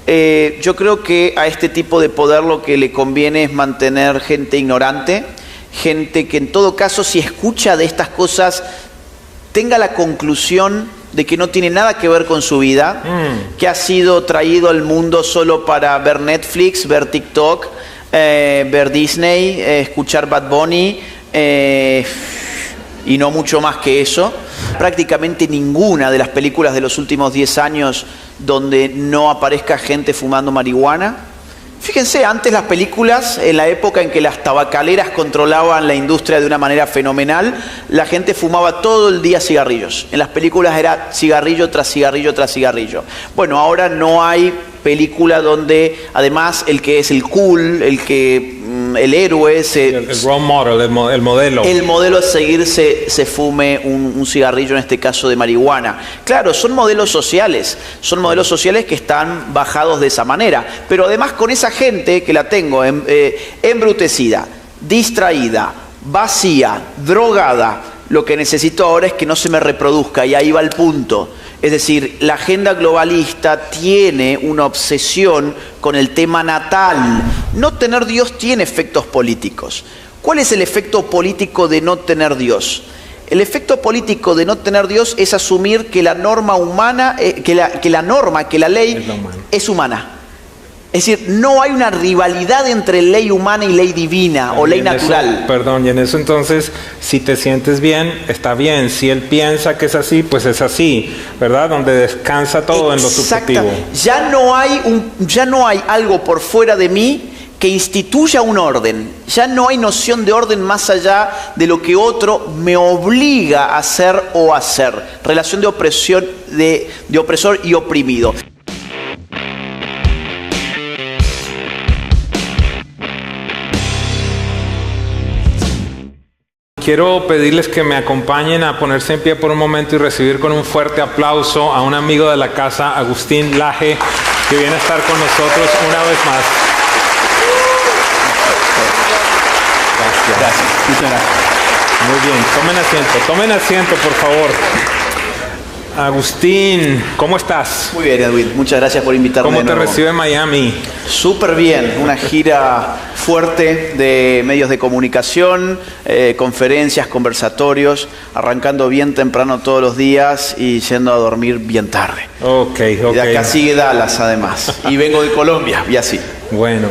Yo creo que a este tipo de poder lo que le conviene es mantener gente ignorante, gente que en todo caso, si escucha de estas cosas, tenga la conclusión de que no tiene nada que ver con su vida, que ha sido traído al mundo solo para ver Netflix, ver TikTok, ver Disney, escuchar Bad Bunny, y no mucho más que eso. Prácticamente ninguna de las películas de los últimos 10 años donde no aparezca gente fumando marihuana. Fíjense, antes las películas, en la época en que las tabacaleras controlaban la industria de una manera fenomenal, la gente fumaba todo el día cigarrillos. En las películas era cigarrillo tras cigarrillo tras cigarrillo. Bueno, ahora no hay película donde además el que es el cool, el héroe, el role model, el modelo. El modelo a seguir se fume un cigarrillo, en este caso de marihuana. Claro, son modelos sociales que están bajados de esa manera. Pero además con esa gente que la tengo embrutecida, distraída, vacía, drogada, lo que necesito ahora es que no se me reproduzca, y ahí va el punto. Es decir, la agenda globalista tiene una obsesión con el tema natal. No tener Dios tiene efectos políticos. ¿Cuál es el efecto político de no tener Dios? El efecto político de no tener Dios es asumir que la norma humana, que la ley es humana. Es decir, no hay una rivalidad entre ley humana y ley divina o ley natural. Y en eso entonces, si te sientes bien, está bien. Si él piensa que es así, pues es así, ¿verdad? Donde descansa todo en lo subjetivo. Ya no hay algo por fuera de mí que instituya un orden. Ya no hay noción de orden más allá de lo que otro me obliga a hacer o hacer. Relación de opresión, de opresor y oprimido. Quiero pedirles que me acompañen a ponerse en pie por un momento y recibir con un fuerte aplauso a un amigo de la casa, Agustín Laje, que viene a estar con nosotros una vez más. Gracias. Muchas gracias. Muy bien, tomen asiento, por favor. Agustín, ¿cómo estás? Muy bien, Edwin. Muchas gracias por invitarme. ¿Cómo te recibe Miami? Súper bien. Una gira fuerte de medios de comunicación, conferencias, conversatorios, arrancando bien temprano todos los días y yendo a dormir bien tarde. Ok. Y de acá sigue Dallas, además. Y vengo de Colombia, y así. Bueno,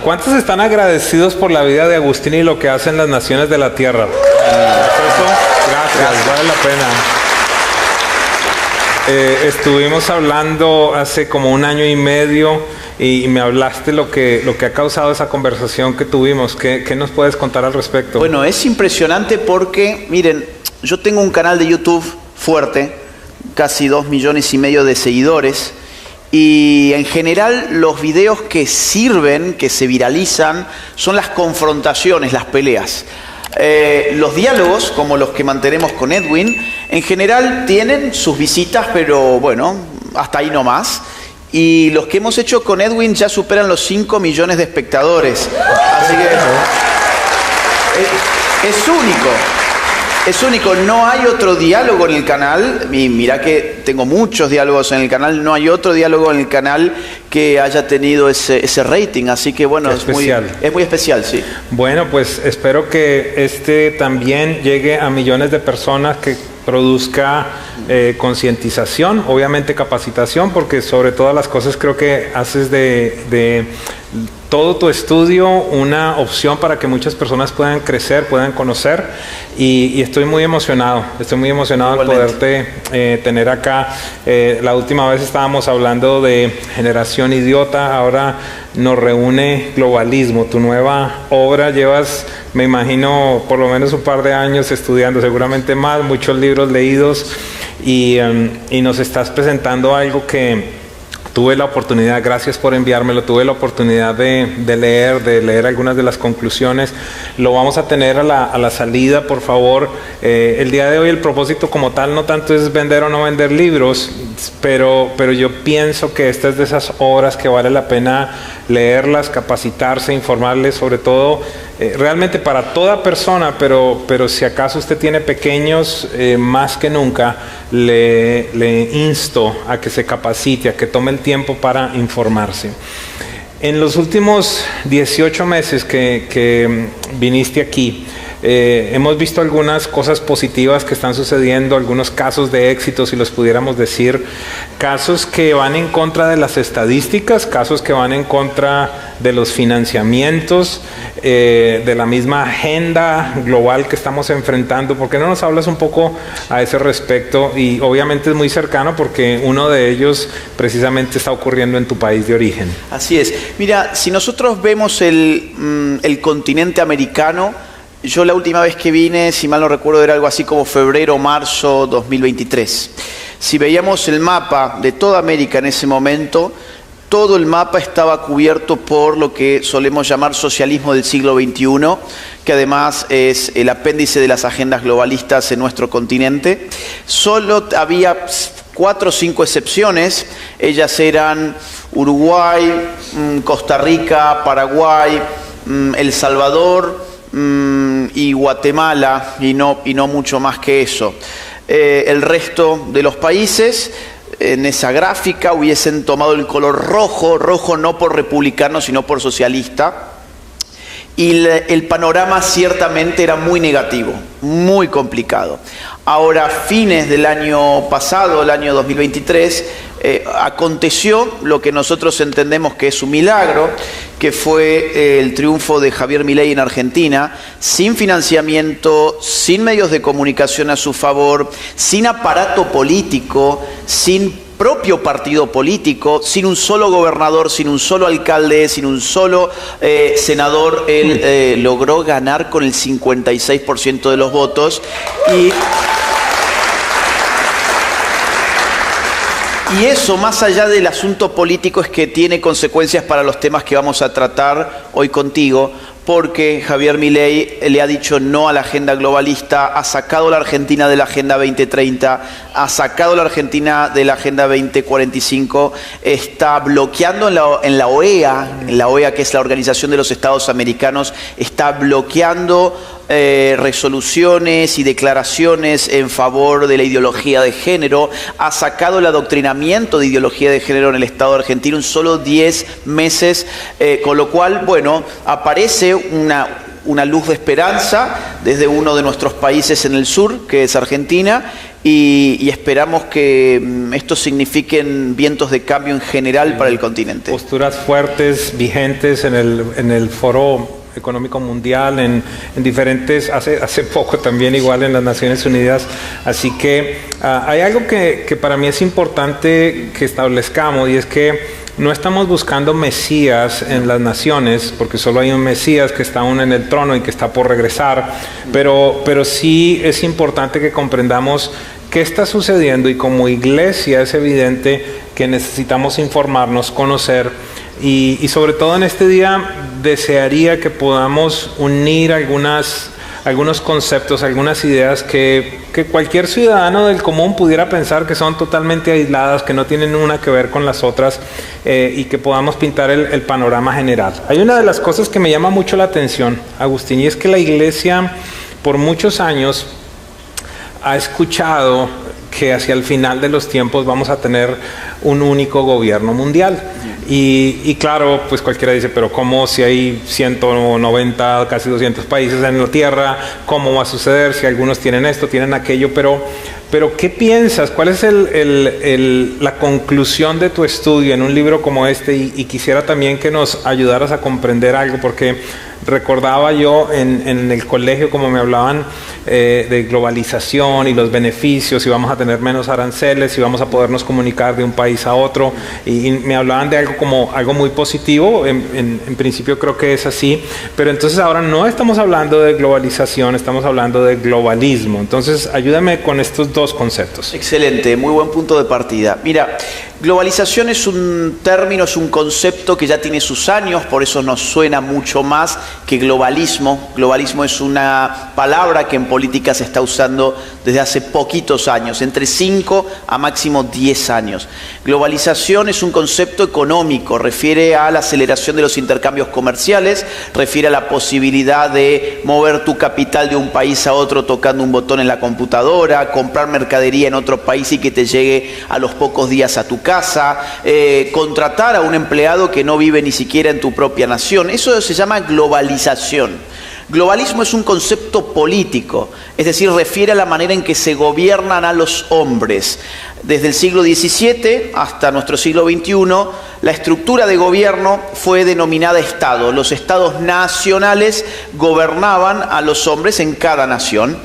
¿cuántos están agradecidos por la vida de Agustín y lo que hacen las naciones de la tierra? Gracias, vale la pena. Estuvimos hablando hace como 1 año y medio y me hablaste lo que ha causado esa conversación que tuvimos. ¿Qué nos puedes contar al respecto? Bueno, es impresionante porque, miren, yo tengo un canal de YouTube fuerte, casi 2,5 millones de seguidores, y en general los videos que sirven, que se viralizan, son las confrontaciones, las peleas. Los diálogos, como los que mantenemos con Edwin, en general tienen sus visitas, pero bueno, hasta ahí nomás. Y los que hemos hecho con Edwin ya superan los 5 millones de espectadores. Así que es único. Es único, no hay otro diálogo en el canal, y mirá que tengo muchos diálogos en el canal, no hay otro diálogo en el canal que haya tenido ese rating, así que bueno, es muy especial, sí. Bueno, pues espero que este también llegue a millones de personas, que produzca concientización, obviamente capacitación, porque sobre todas las cosas creo que haces de todo tu estudio una opción para que muchas personas puedan crecer, puedan conocer, y estoy muy emocionado de poderte tener acá. La última vez estábamos hablando de Generación Idiota, ahora nos reúne Globalismo, tu nueva obra. Llevas, me imagino, por lo menos un par de años estudiando, seguramente más, muchos libros leídos, y nos estás presentando algo que tuve la oportunidad, gracias por enviármelo, tuve la oportunidad de leer algunas de las conclusiones. Lo vamos a tener a la salida, por favor. El día de hoy el propósito como tal no tanto es vender o no vender libros. pero yo pienso que esta es de esas obras que vale la pena leerlas, capacitarse, informarles, sobre todo realmente para toda persona, pero si acaso usted tiene pequeños, más que nunca le insto a que se capacite, a que tome el tiempo para informarse. En los últimos 18 meses que viniste aquí, hemos visto algunas cosas positivas que están sucediendo, algunos casos de éxito, si los pudiéramos decir, casos que van en contra de las estadísticas, casos que van en contra de los financiamientos, de la misma agenda global que estamos enfrentando. ¿Por qué no nos hablas un poco a ese respecto? Y obviamente es muy cercano porque uno de ellos precisamente está ocurriendo en tu país de origen. Así es. Mira, si nosotros vemos el continente americano, yo la última vez que vine, si mal no recuerdo, era algo así como febrero, marzo 2023. Si veíamos el mapa de toda América en ese momento, todo el mapa estaba cubierto por lo que solemos llamar socialismo del siglo XXI, que además es el apéndice de las agendas globalistas en nuestro continente. Solo había 4 o 5 excepciones. Ellas eran Uruguay, Costa Rica, Paraguay, El Salvador y Guatemala, y no mucho más que eso. El resto de los países en esa gráfica hubiesen tomado el color rojo no por republicano sino por socialista, y el panorama ciertamente era muy negativo, muy complicado. Ahora, fines del año pasado, el año 2023, aconteció lo que nosotros entendemos que es un milagro, que fue el triunfo de Javier Milei en Argentina, sin financiamiento, sin medios de comunicación a su favor, sin aparato político, sin propio partido político, sin un solo gobernador, sin un solo alcalde, sin un solo senador. Él logró ganar con el 56% de los votos y eso, más allá del asunto político, es que tiene consecuencias para los temas que vamos a tratar hoy contigo, porque Javier Milei le ha dicho no a la agenda globalista, ha sacado a la Argentina de la Agenda 2030, ha sacado a la Argentina de la Agenda 2045, está bloqueando en la OEA, que es la Organización de los Estados Americanos, está bloqueando resoluciones y declaraciones en favor de la ideología de género, ha sacado el adoctrinamiento de ideología de género en el Estado argentino en solo 10 meses, con lo cual, bueno, aparece una luz de esperanza desde uno de nuestros países en el sur, que es Argentina, y esperamos que esto signifiquen vientos de cambio en general para el continente. Posturas fuertes, vigentes en el Foro Económico Mundial, en diferentes, hace poco también igual en las Naciones Unidas. Así que hay algo que para mí es importante que establezcamos, y es que no estamos buscando mesías en las naciones, porque solo hay un mesías que está aún en el trono y que está por regresar, pero sí es importante que comprendamos qué está sucediendo, y como iglesia es evidente que necesitamos informarnos, conocer, y sobre todo en este día desearía que podamos unir algunos conceptos, algunas ideas que cualquier ciudadano del común pudiera pensar que son totalmente aisladas, que no tienen una que ver con las otras, y que podamos pintar el panorama general. Hay una de las cosas que me llama mucho la atención, Agustín, y es que la iglesia por muchos años ha escuchado que hacia el final de los tiempos vamos a tener un único gobierno mundial. Y claro, pues cualquiera dice, pero ¿cómo, si hay 190, casi 200 países en la Tierra? ¿Cómo va a suceder si algunos tienen esto, tienen aquello? Pero ¿qué piensas? ¿Cuál es la conclusión de tu estudio en un libro como este? Y quisiera también que nos ayudaras a comprender algo, porque recordaba yo en el colegio como me hablaban de globalización y los beneficios, y vamos a tener menos aranceles, y vamos a podernos comunicar de un país a otro, y me hablaban de algo como algo muy positivo. En principio creo que es así, pero entonces ahora no estamos hablando de globalización, estamos hablando de globalismo. Entonces ayúdame con estos dos conceptos. Excelente, muy buen punto de partida. Mira, Globalización es un término, es un concepto que ya tiene sus años, por eso nos suena mucho más que globalismo. Globalismo es una palabra que en política se está usando desde hace poquitos años, entre 5 a máximo 10 años. Globalización es un concepto económico, refiere a la aceleración de los intercambios comerciales, refiere a la posibilidad de mover tu capital de un país a otro tocando un botón en la computadora, comprar mercadería en otro país y que te llegue a los pocos días a tu casa, contratar a un empleado que no vive ni siquiera en tu propia nación. Eso se llama globalización. Globalismo es un concepto político, es decir, refiere a la manera en que se gobiernan a los hombres. Desde el siglo XVII hasta nuestro siglo XXI, la estructura de gobierno fue denominada Estado. Los estados nacionales gobernaban a los hombres en cada nación.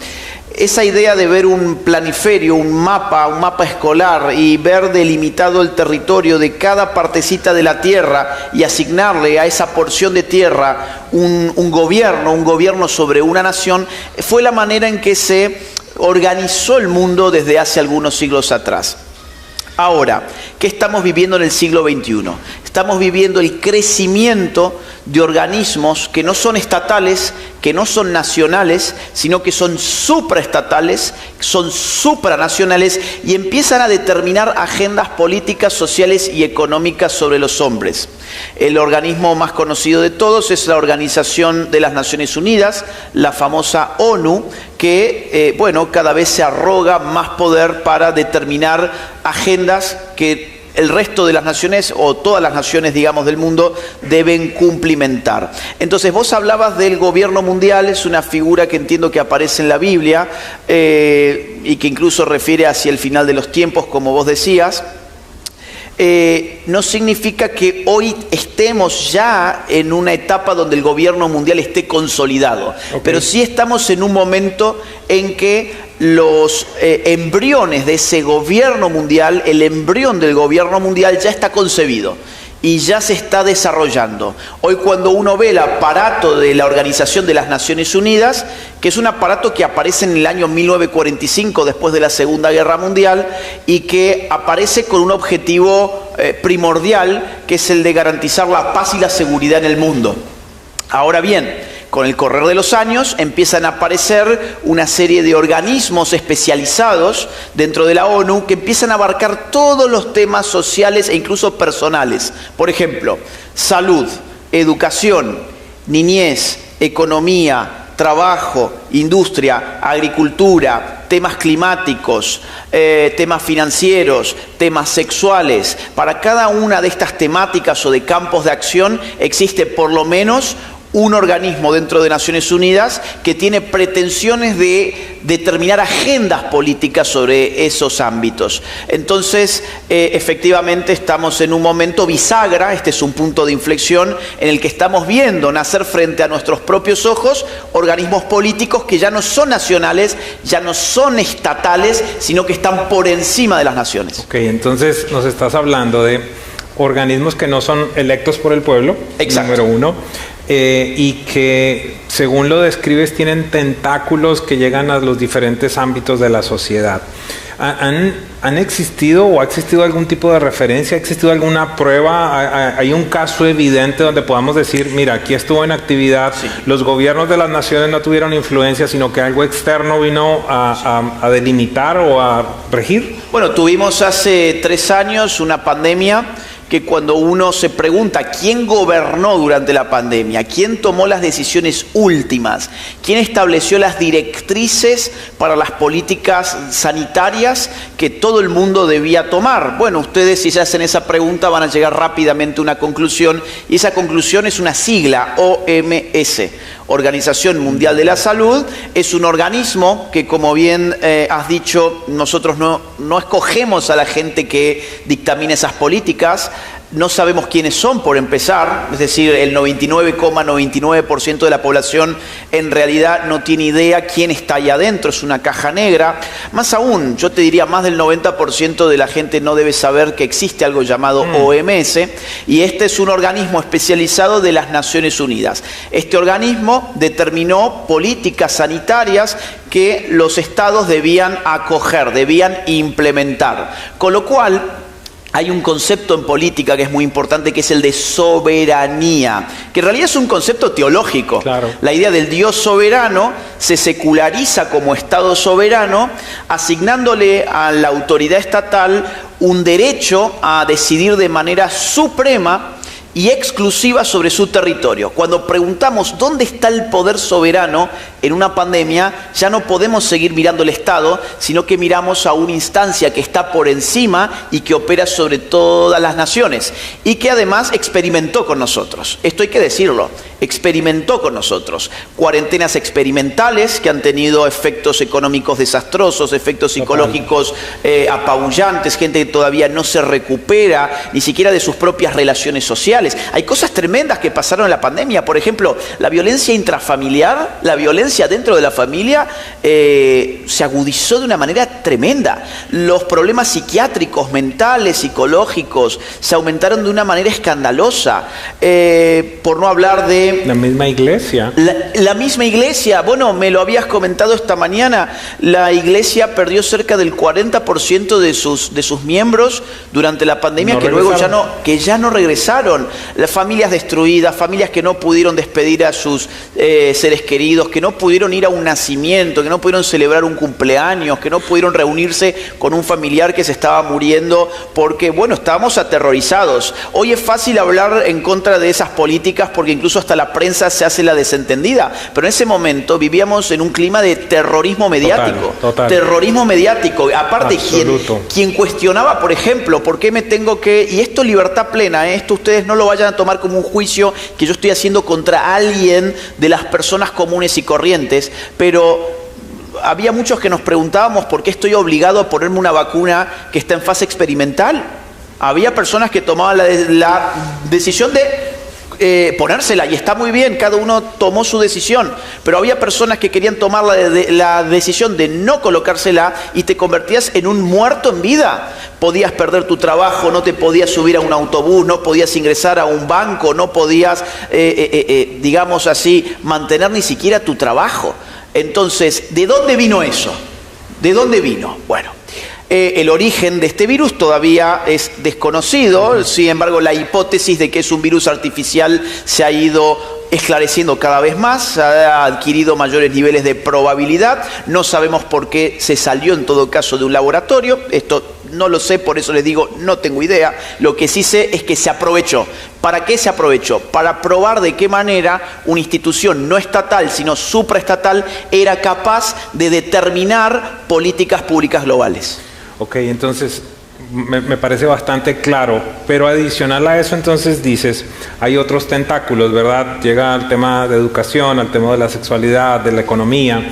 Esa idea de ver un planiferio, un mapa escolar y ver delimitado el territorio de cada partecita de la tierra y asignarle a esa porción de tierra un gobierno sobre una nación, fue la manera en que se organizó el mundo desde hace algunos siglos atrás. Ahora, ¿qué estamos viviendo en el siglo XXI? Estamos viviendo el crecimiento de organismos que no son estatales, que no son nacionales, sino que son supraestatales, son supranacionales y empiezan a determinar agendas políticas, sociales y económicas sobre los hombres. El organismo más conocido de todos es la Organización de las Naciones Unidas, la famosa ONU, que cada vez se arroga más poder para determinar agendas que el resto de las naciones o todas las naciones, digamos, del mundo deben cumplimentar. Entonces vos hablabas del gobierno mundial, es una figura que entiendo que aparece en la Biblia y que incluso refiere hacia el final de los tiempos, como vos decías. No significa que hoy estemos ya en una etapa donde el gobierno mundial esté consolidado, pero sí estamos en un momento en que los embriones de ese gobierno mundial, el embrión del gobierno mundial ya está concebido y ya se está desarrollando. Hoy cuando uno ve el aparato de la Organización de las Naciones Unidas, que es un aparato que aparece en el año 1945, después de la Segunda Guerra Mundial, y que aparece con un objetivo primordial, que es el de garantizar la paz y la seguridad en el mundo. Ahora bien, con el correr de los años empiezan a aparecer una serie de organismos especializados dentro de la ONU que empiezan a abarcar todos los temas sociales e incluso personales. Por ejemplo, salud, educación, niñez, economía, trabajo, industria, agricultura, temas climáticos, temas financieros, temas sexuales. Para cada una de estas temáticas o de campos de acción existe por lo menos un organismo dentro de Naciones Unidas que tiene pretensiones de determinar agendas políticas sobre esos ámbitos. Entonces, efectivamente estamos en un momento bisagra, este es un punto de inflexión en el que estamos viendo nacer frente a nuestros propios ojos organismos políticos que ya no son nacionales, ya no son estatales, sino que están por encima de las naciones. Ok, entonces nos estás hablando de organismos que no son electos por el pueblo, exacto, número uno, y que, según lo describes, tienen tentáculos que llegan a los diferentes ámbitos de la sociedad. ¿Han existido o ha existido algún tipo de referencia? ¿Ha existido alguna prueba? ¿Hay un caso evidente donde podamos decir, mira, aquí estuvo en actividad, sí, los gobiernos de las naciones no tuvieron influencia, sino que algo externo vino a delimitar o a regir? Bueno, tuvimos hace 3 años una pandemia que cuando uno se pregunta quién gobernó durante la pandemia, quién tomó las decisiones últimas, quién estableció las directrices para las políticas sanitarias que todo el mundo debía tomar. Bueno, ustedes si se hacen esa pregunta van a llegar rápidamente a una conclusión, y esa conclusión es una sigla, OMS, Organización Mundial de la Salud. Es un organismo que, como bien has dicho, nosotros no escogemos a la gente que dictamina esas políticas. No sabemos quiénes son, por empezar, es decir, el 99,99% de la población en realidad no tiene idea quién está ahí adentro, es una caja negra. Más aún, yo te diría, más del 90% de la gente no debe saber que existe algo llamado OMS, y este es un organismo especializado de las Naciones Unidas. Este organismo determinó políticas sanitarias que los estados debían acoger, debían implementar, con lo cual hay un concepto en política que es muy importante, que es el de soberanía, que en realidad es un concepto teológico. Claro. La idea del Dios soberano se seculariza como Estado soberano, asignándole a la autoridad estatal un derecho a decidir de manera suprema y exclusiva sobre su territorio. Cuando preguntamos dónde está el poder soberano en una pandemia, ya no podemos seguir mirando el Estado, sino que miramos a una instancia que está por encima y que opera sobre todas las naciones y que además experimentó con nosotros. Esto hay que decirlo, experimentó con nosotros. Cuarentenas experimentales que han tenido efectos económicos desastrosos, efectos psicológicos apabullantes, gente que todavía no se recupera ni siquiera de sus propias relaciones sociales. Hay cosas tremendas que pasaron en la pandemia. Por ejemplo, la violencia intrafamiliar, la violencia dentro de la familia se agudizó de una manera tremenda. Los problemas psiquiátricos, mentales, psicológicos se aumentaron de una manera escandalosa. Por no hablar de... La misma iglesia. La misma iglesia. Bueno, me lo habías comentado esta mañana. La iglesia perdió cerca del 40% de sus miembros durante la pandemia, que luego ya no regresaron. Las familias destruidas, familias que no pudieron despedir a sus seres queridos, que no pudieron ir a un nacimiento, que no pudieron celebrar un cumpleaños, que no pudieron reunirse con un familiar que se estaba muriendo porque, bueno, estábamos aterrorizados. Hoy es fácil hablar en contra de esas políticas porque incluso hasta la prensa se hace la desentendida, pero en ese momento vivíamos en un clima de terrorismo mediático. Total. Terrorismo mediático. Aparte, quien cuestionaba, por ejemplo, ¿por qué me tengo que...? Y esto libertad plena, esto ustedes no lo vayan a tomar como un juicio que yo estoy haciendo contra alguien de las personas comunes y corrientes, pero había muchos que nos preguntábamos por qué estoy obligado a ponerme una vacuna que está en fase experimental. Había personas que tomaban la decisión de ponérsela, y está muy bien, cada uno tomó su decisión, pero había personas que querían tomar la decisión de no colocársela y te convertías en un muerto en vida. Podías perder tu trabajo, no te podías subir a un autobús, no podías ingresar a un banco, no podías, digamos así, mantener ni siquiera tu trabajo. Entonces, ¿de dónde vino eso? ¿De dónde vino? Bueno, el origen de este virus todavía es desconocido, sin embargo la hipótesis de que es un virus artificial se ha ido esclareciendo cada vez más, ha adquirido mayores niveles de probabilidad. No sabemos por qué se salió en todo caso de un laboratorio, esto no lo sé, por eso les digo, no tengo idea. Lo que sí sé es que se aprovechó. ¿Para qué se aprovechó? Para probar de qué manera una institución no estatal, sino supraestatal, era capaz de determinar políticas públicas globales. Ok, entonces me parece bastante claro, pero adicional a eso entonces dices, hay otros tentáculos, ¿verdad? Llega al tema de educación, al tema de la sexualidad, de la economía,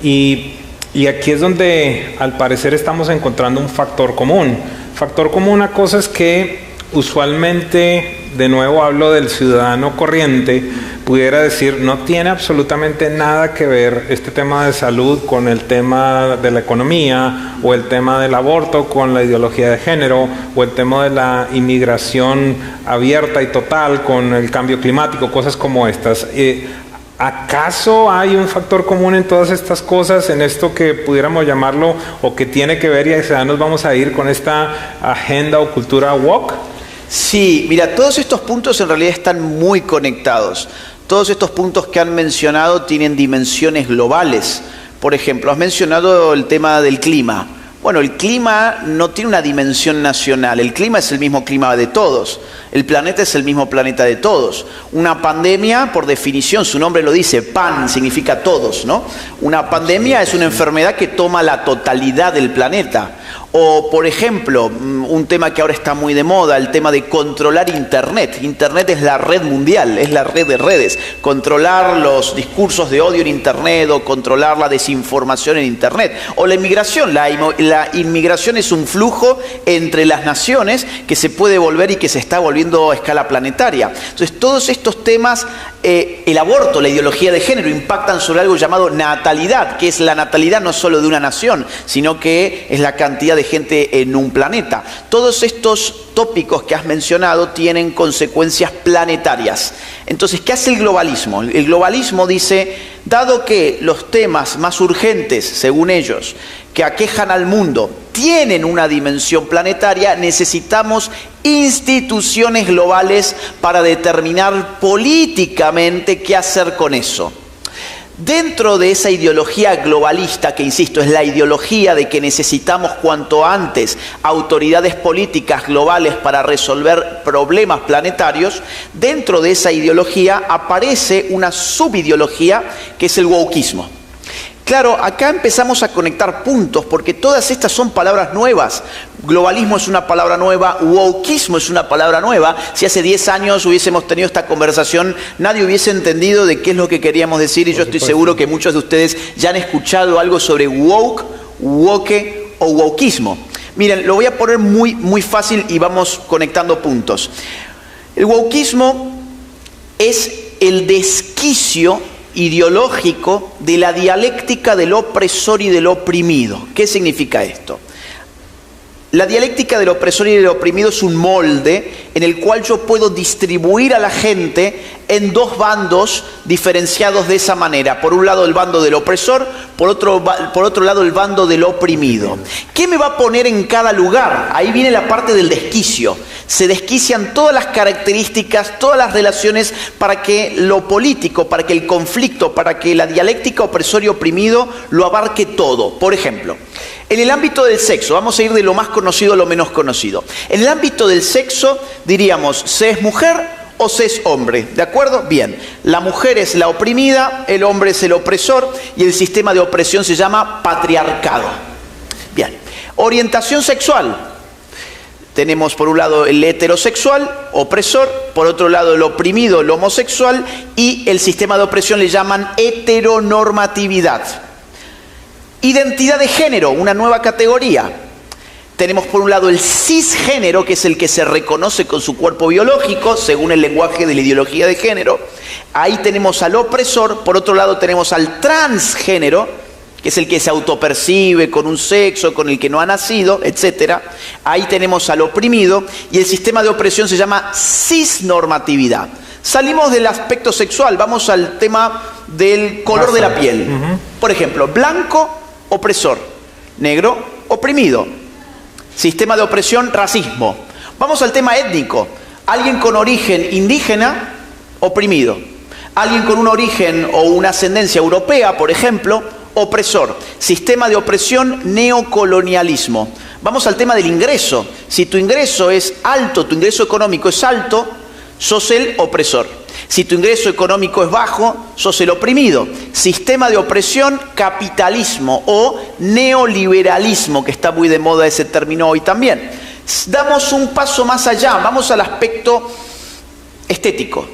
y aquí es donde al parecer estamos encontrando un factor común. Factor común, una cosa es que usualmente, de nuevo hablo del ciudadano corriente, pudiera decir, no tiene absolutamente nada que ver este tema de salud con el tema de la economía, o el tema del aborto con la ideología de género, o el tema de la inmigración abierta y total con el cambio climático, cosas como estas. ¿Acaso hay un factor común en todas estas cosas, en esto que pudiéramos llamarlo, o que tiene que ver, y ya nos vamos a ir con esta agenda o cultura woke? Sí, mira, todos estos puntos en realidad están muy conectados. Todos estos puntos que han mencionado tienen dimensiones globales. Por ejemplo, has mencionado el tema del clima. Bueno, el clima no tiene una dimensión nacional, el clima es el mismo clima de todos, el planeta es el mismo planeta de todos. Una pandemia, por definición, su nombre lo dice, pan significa todos, ¿no? Una pandemia es una enfermedad que toma la totalidad del planeta. O, por ejemplo, un tema que ahora está muy de moda, el tema de controlar Internet. Internet es la red mundial, es la red de redes. Controlar los discursos de odio en Internet o controlar la desinformación en Internet. O la inmigración. La inmigración es un flujo entre las naciones que se puede volver y que se está volviendo a escala planetaria. Entonces, todos estos temas, el aborto, la ideología de género, impactan sobre algo llamado natalidad, que es la natalidad no solo de una nación, sino que es la cantidad cantidad de gente en un planeta. Todos estos tópicos que has mencionado tienen consecuencias planetarias. Entonces, ¿qué hace el globalismo? El globalismo dice, dado que los temas más urgentes, según ellos, que aquejan al mundo, tienen una dimensión planetaria, necesitamos instituciones globales para determinar políticamente qué hacer con eso. Dentro de esa ideología globalista, que insisto, es la ideología de que necesitamos cuanto antes autoridades políticas globales para resolver problemas planetarios, dentro de esa ideología aparece una subideología que es el wokeismo. Claro, acá empezamos a conectar puntos porque todas estas son palabras nuevas. Globalismo es una palabra nueva, wokeismo es una palabra nueva. Si hace 10 años hubiésemos tenido esta conversación, nadie hubiese entendido de qué es lo que queríamos decir, y yo estoy seguro que muchos de ustedes ya han escuchado algo sobre woke, woke o wokeismo. Miren, lo voy a poner muy fácil y vamos conectando puntos. El wokeismo es el desquicio ideológico de la dialéctica del opresor y del oprimido. ¿Qué significa esto? La dialéctica del opresor y del oprimido es un molde en el cual yo puedo distribuir a la gente en dos bandos diferenciados de esa manera. Por un lado el bando del opresor, por otro lado el bando del oprimido. ¿Qué me va a poner en cada lugar? Ahí viene la parte del desquicio. Se desquician todas las características, todas las relaciones para que lo político, para que el conflicto, para que la dialéctica opresor y oprimido lo abarque todo. Por ejemplo, en el ámbito del sexo, vamos a ir de lo más conocido a lo menos conocido. En el ámbito del sexo diríamos, ¿se es mujer o se es hombre? ¿De acuerdo? Bien. La mujer es la oprimida, el hombre es el opresor y el sistema de opresión se llama patriarcado. Bien. Orientación sexual. Tenemos por un lado el heterosexual, opresor, por otro lado el oprimido, el homosexual, y el sistema de opresión le llaman heteronormatividad. Identidad de género, una nueva categoría. Tenemos por un lado el cisgénero, que es el que se reconoce con su cuerpo biológico, según el lenguaje de la ideología de género. Ahí tenemos al opresor, por otro lado tenemos al transgénero, que es el que se autopercibe con un sexo con el que no ha nacido, etc. Ahí tenemos al oprimido, y el sistema de opresión se llama cisnormatividad. Salimos del aspecto sexual, vamos al tema del color de la piel. Por ejemplo, blanco, opresor; negro, oprimido. Sistema de opresión, racismo. Vamos al tema étnico. Alguien con origen indígena, oprimido. Alguien con un origen o una ascendencia europea, por ejemplo, opresor. Sistema de opresión, neocolonialismo. Vamos al tema del ingreso. Si tu ingreso es alto, tu ingreso económico es alto, sos el opresor. Si tu ingreso económico es bajo, sos el oprimido. Sistema de opresión, capitalismo o neoliberalismo, que está muy de moda ese término hoy también. Damos un paso más allá, vamos al aspecto estético.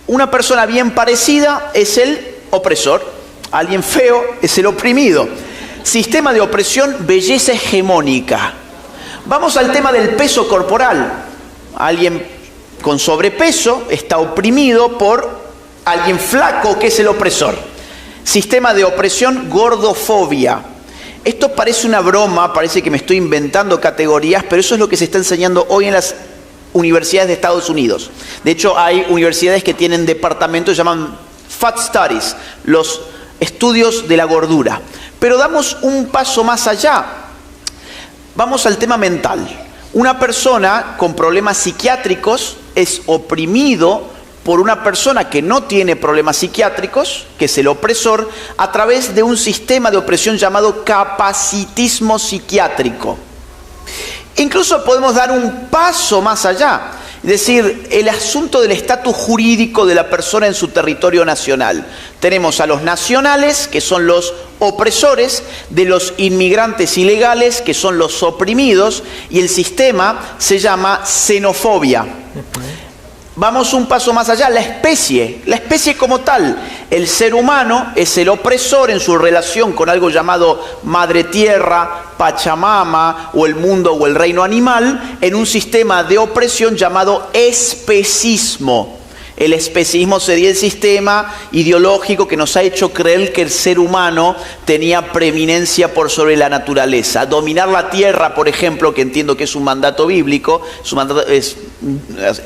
Una persona bien parecida es el opresor, alguien feo es el oprimido. Sistema de opresión, belleza hegemónica. Vamos al tema del peso corporal. Alguien con sobrepeso está oprimido por alguien flaco, que es el opresor. Sistema de opresión, gordofobia. Esto parece una broma, parece que me estoy inventando categorías, pero eso es lo que se está enseñando hoy en las universidades de Estados Unidos. De hecho, hay universidades que tienen departamentos que llaman Fat Studies, los estudios de la gordura. Pero damos un paso más allá. Vamos al tema mental. Una persona con problemas psiquiátricos es oprimido por una persona que no tiene problemas psiquiátricos, que es el opresor, a través de un sistema de opresión llamado capacitismo psiquiátrico. Incluso podemos dar un paso más allá, es decir, el asunto del estatus jurídico de la persona en su territorio nacional. Tenemos a los nacionales, que son los opresores, de los inmigrantes ilegales, que son los oprimidos, y el sistema se llama xenofobia. Vamos un paso más allá, la especie como tal. El ser humano es el opresor en su relación con algo llamado madre tierra, Pachamama, o el mundo o el reino animal, en un sistema de opresión llamado especismo. El especismo sería el sistema ideológico que nos ha hecho creer que el ser humano tenía preeminencia por sobre la naturaleza. Dominar la tierra, por ejemplo, que entiendo que es un mandato bíblico, su mandato es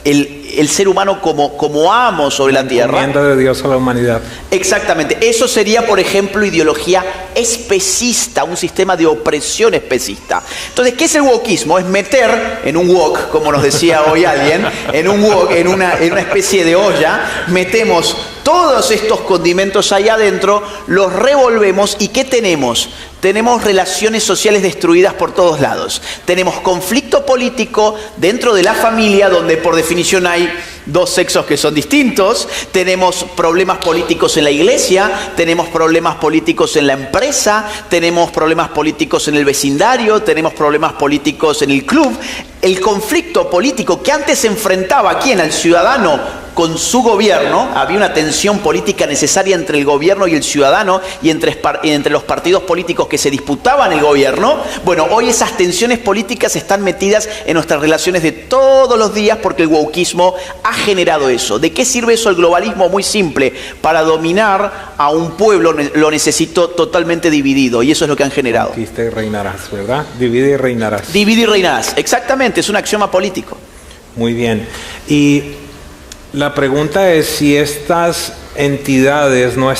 el ser humano como amo sobre la tierra. La encomienda de Dios a la humanidad. Exactamente. Eso sería, por ejemplo, ideología especista, un sistema de opresión especista. Entonces, ¿qué es el wokismo? Es meter en un wok, como nos decía hoy alguien, en un wok, en una especie de olla, metemos todos estos condimentos ahí adentro, los revolvemos y ¿qué tenemos? Tenemos relaciones sociales destruidas por todos lados. Tenemos conflicto político dentro de la familia, donde por definición hay dos sexos que son distintos. Tenemos problemas políticos en la iglesia, tenemos problemas políticos en la empresa, tenemos problemas políticos en el vecindario, tenemos problemas políticos en el club. El conflicto político que antes enfrentaba ¿a quién? Al ciudadano con su gobierno. Había una tensión política necesaria entre el gobierno y el ciudadano y entre los partidos políticos que se disputaban el gobierno. Bueno, hoy esas tensiones políticas están metidas en nuestras relaciones de todos los días porque el wokismo ha generado eso. ¿De qué sirve eso el globalismo? Muy simple. Para dominar a un pueblo lo necesito totalmente dividido y eso es lo que han generado. Conquista y reinarás, ¿verdad? Divide y reinarás. Divide y reinarás, exactamente, es un axioma político. Muy bien. Y la pregunta es si estas entidades no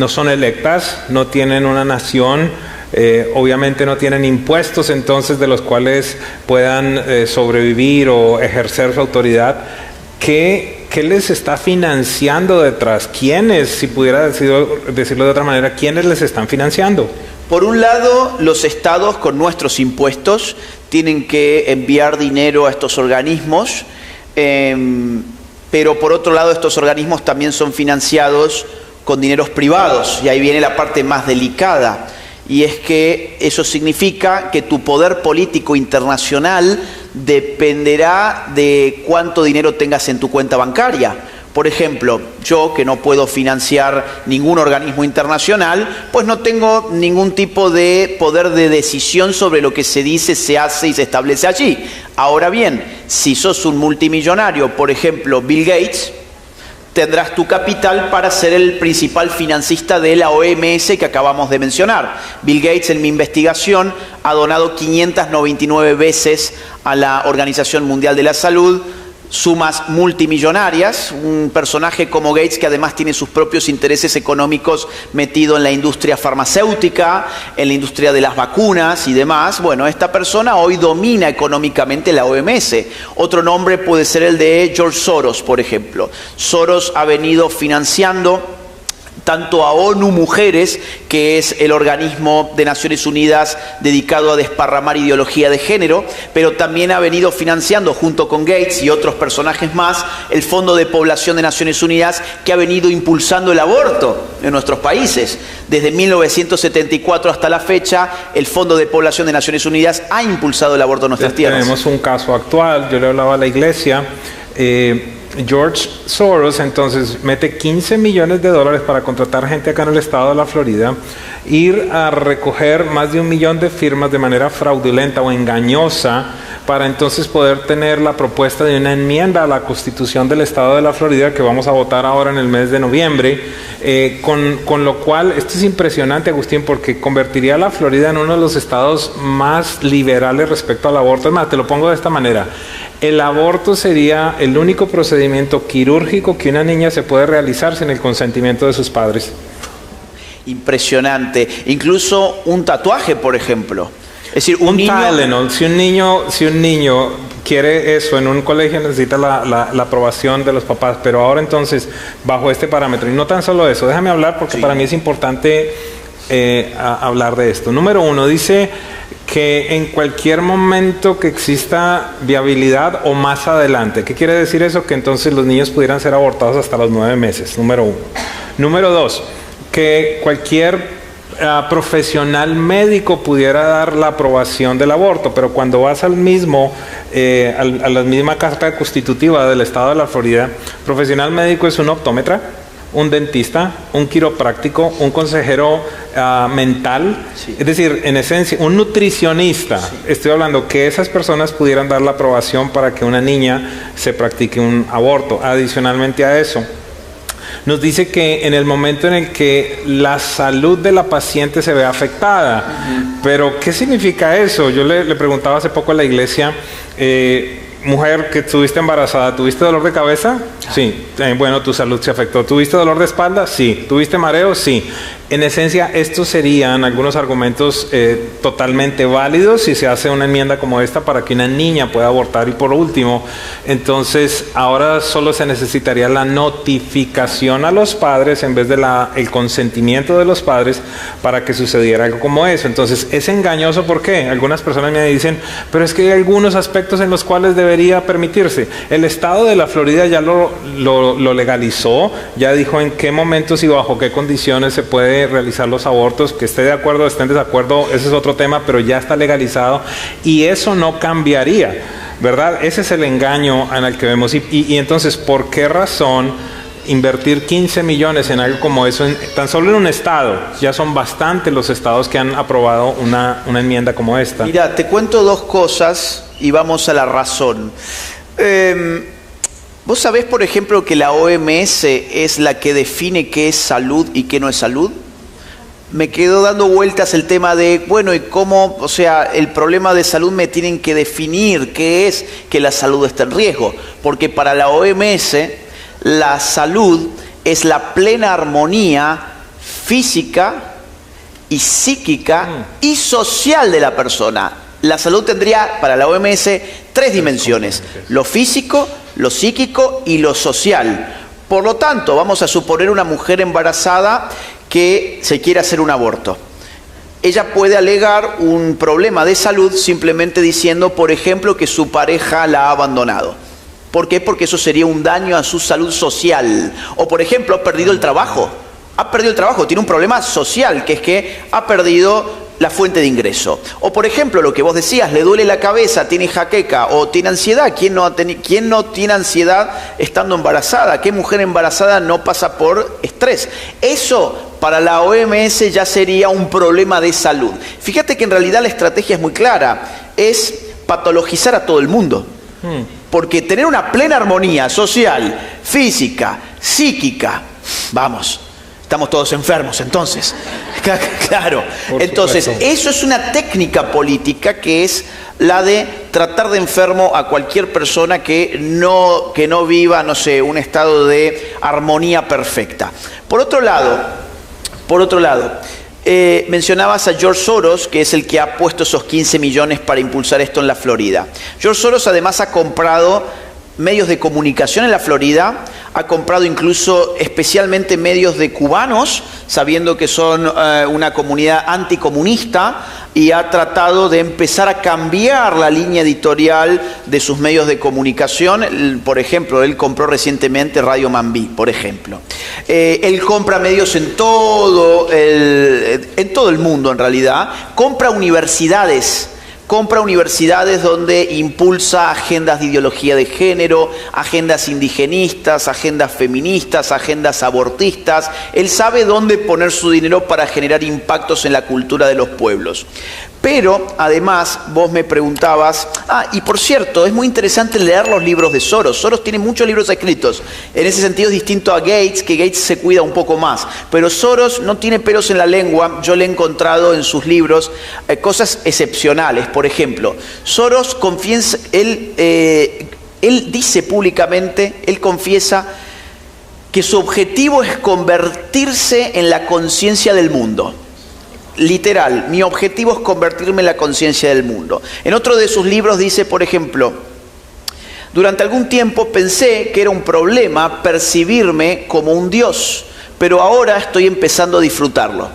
son electas, no tienen una nación, obviamente no tienen impuestos entonces de los cuales puedan sobrevivir o ejercer su autoridad. ¿Qué les está financiando detrás? ¿Quiénes, si pudiera decirlo de otra manera, quiénes les están financiando? Por un lado, los estados con nuestros impuestos tienen que enviar dinero a estos organismos. Pero por otro lado estos organismos también son financiados con dineros privados y ahí viene la parte más delicada y es que eso significa que tu poder político internacional dependerá de cuánto dinero tengas en tu cuenta bancaria. Por ejemplo, yo que no puedo financiar ningún organismo internacional, pues no tengo ningún tipo de poder de decisión sobre lo que se dice, se hace y se establece allí. Ahora bien, si sos un multimillonario, por ejemplo, Bill Gates, tendrás tu capital para ser el principal financista de la OMS que acabamos de mencionar. Bill Gates, en mi investigación, ha donado 599 veces a la Organización Mundial de la Salud, sumas multimillonarias, un personaje como Gates que además tiene sus propios intereses económicos metido en la industria farmacéutica, en la industria de las vacunas y demás. Bueno, esta persona hoy domina económicamente la OMS. Otro nombre puede ser el de George Soros, por ejemplo. Soros ha venido financiando tanto a ONU Mujeres, que es el organismo de Naciones Unidas dedicado a desparramar ideología de género, pero también ha venido financiando, junto con Gates y otros personajes más, el Fondo de Población de Naciones Unidas, que ha venido impulsando el aborto en nuestros países. Desde 1974 hasta la fecha, el Fondo de Población de Naciones Unidas ha impulsado el aborto en nuestras tierras. Tenemos un caso actual, yo le hablaba a la iglesia, George Soros entonces mete $15 millones para contratar gente acá en el estado de la Florida, ir a recoger más de 1 millón de firmas de manera fraudulenta o engañosa para entonces poder tener la propuesta de una enmienda a la Constitución del estado de la Florida que vamos a votar ahora en el mes de noviembre, con lo cual, esto es impresionante, Agustín, porque convertiría a la Florida en uno de los estados más liberales respecto al aborto. Es más, te lo pongo de esta manera: el aborto sería el único procedimiento quirúrgico que una niña se puede realizar sin el consentimiento de sus padres. Impresionante. Incluso un tatuaje, por ejemplo. Es decir, un niño... Tylenol, si un niño quiere eso en un colegio, necesita la aprobación de los papás, pero ahora entonces, bajo este parámetro, y no tan solo eso, déjame hablar porque para mí es importante hablar de esto. Número 1, dice que en cualquier momento que exista viabilidad o más adelante. ¿Qué quiere decir eso? Que entonces los niños pudieran ser abortados hasta los 9 meses, número 1. Número 2, que cualquier profesional médico pudiera dar la aprobación del aborto, pero cuando vas a la misma carta constitutiva del estado de la Florida, profesional médico es un optómetra, un dentista, un quiropráctico, un consejero mental, Sí. es decir, en esencia, un nutricionista. Sí. Estoy hablando que esas personas pudieran dar la aprobación para que una niña se practique un aborto. Adicionalmente a eso, nos dice que en el momento en el que la salud de la paciente se ve afectada. Pero, ¿qué significa eso? Yo le preguntaba hace poco a la iglesia, mujer que estuviste embarazada, ¿tuviste dolor de cabeza? Sí. Bueno, tu salud se afectó. ¿Tuviste dolor de espalda? Sí. ¿Tuviste mareo? Sí. En esencia, estos serían algunos argumentos totalmente válidos si se hace una enmienda como esta para que una niña pueda abortar. Y por último, entonces, ahora solo se necesitaría la notificación a los padres en vez de el consentimiento de los padres para que sucediera algo como eso. Entonces, es engañoso. ¿Por qué? Algunas personas me dicen, pero es que hay algunos aspectos en los cuales debería permitirse. El estado de la Florida ya lo legalizó, ya dijo en qué momentos y bajo qué condiciones se puede realizar los abortos. Que esté de acuerdo, esté en desacuerdo, ese es otro tema, pero ya está legalizado y eso no cambiaría, ¿verdad? Ese es el engaño en el que vemos. Y entonces, ¿por qué razón invertir 15 millones en algo como eso, tan solo en un estado? Ya son bastantes los estados que han aprobado una enmienda como esta. Mira, te cuento dos cosas y vamos a la razón. ¿Vos sabés, por ejemplo, que la OMS es la que define qué es salud y qué no es salud? Me quedó dando vueltas el tema de, bueno, y cómo, o sea, el problema de salud me tienen que definir qué es que la salud está en riesgo. Porque para la OMS, la salud es la plena armonía física y psíquica y social de la persona. La salud tendría, para la OMS, 3 dimensiones: lo físico, lo psíquico y lo social. Por lo tanto, vamos a suponer una mujer embarazada que se quiere hacer un aborto. Ella puede alegar un problema de salud simplemente diciendo, por ejemplo, que su pareja la ha abandonado. ¿Por qué? Porque eso sería un daño a su salud social. O, por ejemplo, ha perdido el trabajo. Ha perdido el trabajo, tiene un problema social, que es que ha perdido la fuente de ingreso. O, por ejemplo, lo que vos decías, le duele la cabeza, tiene jaqueca o tiene ansiedad. ¿Quién no tiene ansiedad estando embarazada? ¿Qué mujer embarazada no pasa por estrés? Eso para la OMS ya sería un problema de salud. Fíjate que en realidad la estrategia es muy clara, es patologizar a todo el mundo. Porque tener una plena armonía social, física, psíquica, vamos, estamos todos enfermos entonces. Claro. Entonces, eso es una técnica política que es la de tratar de enfermo a cualquier persona que no viva, no sé, un estado de armonía perfecta. Por otro lado, mencionabas a George Soros, que es el que ha puesto esos 15 millones para impulsar esto en la Florida. George Soros además ha comprado medios de comunicación en la Florida, ha comprado incluso especialmente medios de cubanos, sabiendo que son una comunidad anticomunista, y ha tratado de empezar a cambiar la línea editorial de sus medios de comunicación. Por ejemplo, él compró recientemente Radio Mambí, por ejemplo. Él compra medios en todo el mundo, en realidad. Compra universidades donde impulsa agendas de ideología de género, agendas indigenistas, agendas feministas, agendas abortistas. Él sabe dónde poner su dinero para generar impactos en la cultura de los pueblos. Pero, además, vos me preguntabas, y por cierto, es muy interesante leer los libros de Soros. Soros tiene muchos libros escritos. En ese sentido es distinto a Gates, que Gates se cuida un poco más. Pero Soros no tiene pelos en la lengua. Yo le he encontrado en sus libros cosas excepcionales. Por ejemplo, Soros confiesa, él dice públicamente, él confiesa que su objetivo es convertirse en la conciencia del mundo. Literal, mi objetivo es convertirme en la conciencia del mundo. En otro de sus libros dice, por ejemplo, durante algún tiempo pensé que era un problema percibirme como un Dios, pero ahora estoy empezando a disfrutarlo.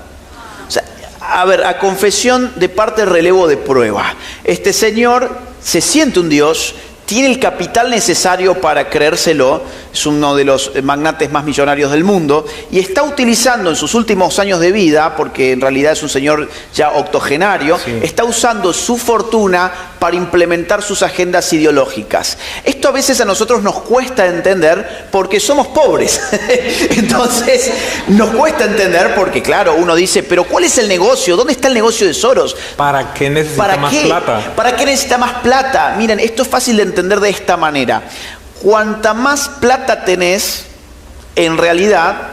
O sea, a confesión de parte, relevo de prueba. Este señor se siente un Dios, tiene el capital necesario para creérselo, es uno de los magnates más millonarios del mundo, y está utilizando en sus últimos años de vida, porque en realidad es un señor ya octogenario, sí, está usando su fortuna para implementar sus agendas ideológicas. Esto a veces a nosotros nos cuesta entender porque somos pobres. Entonces, nos cuesta entender porque, claro, uno dice, pero ¿cuál es el negocio? ¿Dónde está el negocio de Soros? ¿Para qué necesita más plata? ¿Para qué necesita más plata? Miren, esto es fácil de entender de esta manera. Cuanta más plata tenés, en realidad,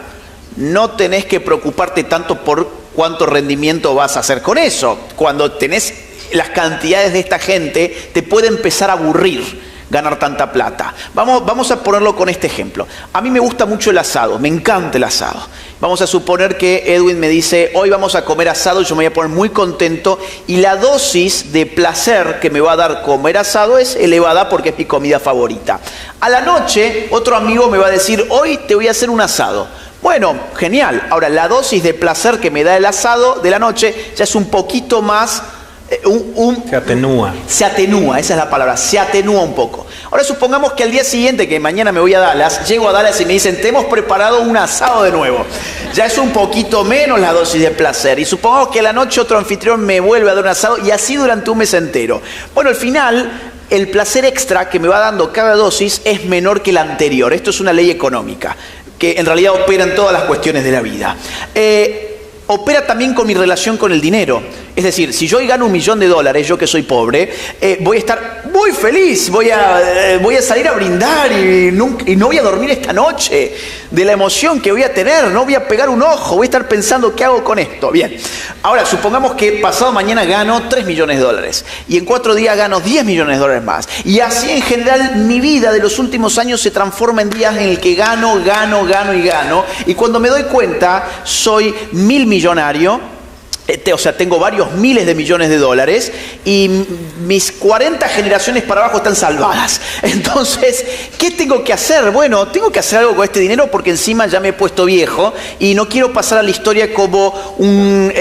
no tenés que preocuparte tanto por cuánto rendimiento vas a hacer con eso. Cuando tenés las cantidades de esta gente, te puede empezar a aburrir ganar tanta plata. Vamos a ponerlo con este ejemplo. A mí me gusta mucho el asado, me encanta el asado. Vamos a suponer que Edwin me dice, hoy vamos a comer asado, y yo me voy a poner muy contento, y la dosis de placer que me va a dar comer asado es elevada porque es mi comida favorita. A la noche, otro amigo me va a decir, hoy te voy a hacer un asado. Bueno, genial. Ahora, la dosis de placer que me da el asado de la noche ya es un poquito más... se atenúa. Se atenúa, esa es la palabra, se atenúa un poco. Ahora supongamos que al día siguiente, que mañana me voy a Dallas, llego a Dallas y me dicen, te hemos preparado un asado de nuevo. Ya es un poquito menos la dosis de placer. Y supongamos que a la noche otro anfitrión me vuelve a dar un asado y así durante un mes entero. Bueno, al final, el placer extra que me va dando cada dosis es menor que la anterior. Esto es una ley económica, que en realidad opera en todas las cuestiones de la vida. Opera también con mi relación con el dinero. Es decir, si yo hoy gano $1.000.000, yo que soy pobre, voy a estar muy feliz, voy a salir a brindar y no voy a dormir esta noche de la emoción que voy a tener, no voy a pegar un ojo, voy a estar pensando qué hago con esto. Bien, ahora supongamos que pasado mañana gano $3.000.000 y en 4 días gano $10.000.000 más. Y así en general mi vida de los últimos años se transforma en días en el que gano. Y cuando me doy cuenta, soy millonario. O sea, tengo varios miles de millones de dólares y mis 40 generaciones para abajo están salvadas. Entonces, ¿qué tengo que hacer? Bueno, tengo que hacer algo con este dinero porque encima ya me he puesto viejo y no quiero pasar a la historia como un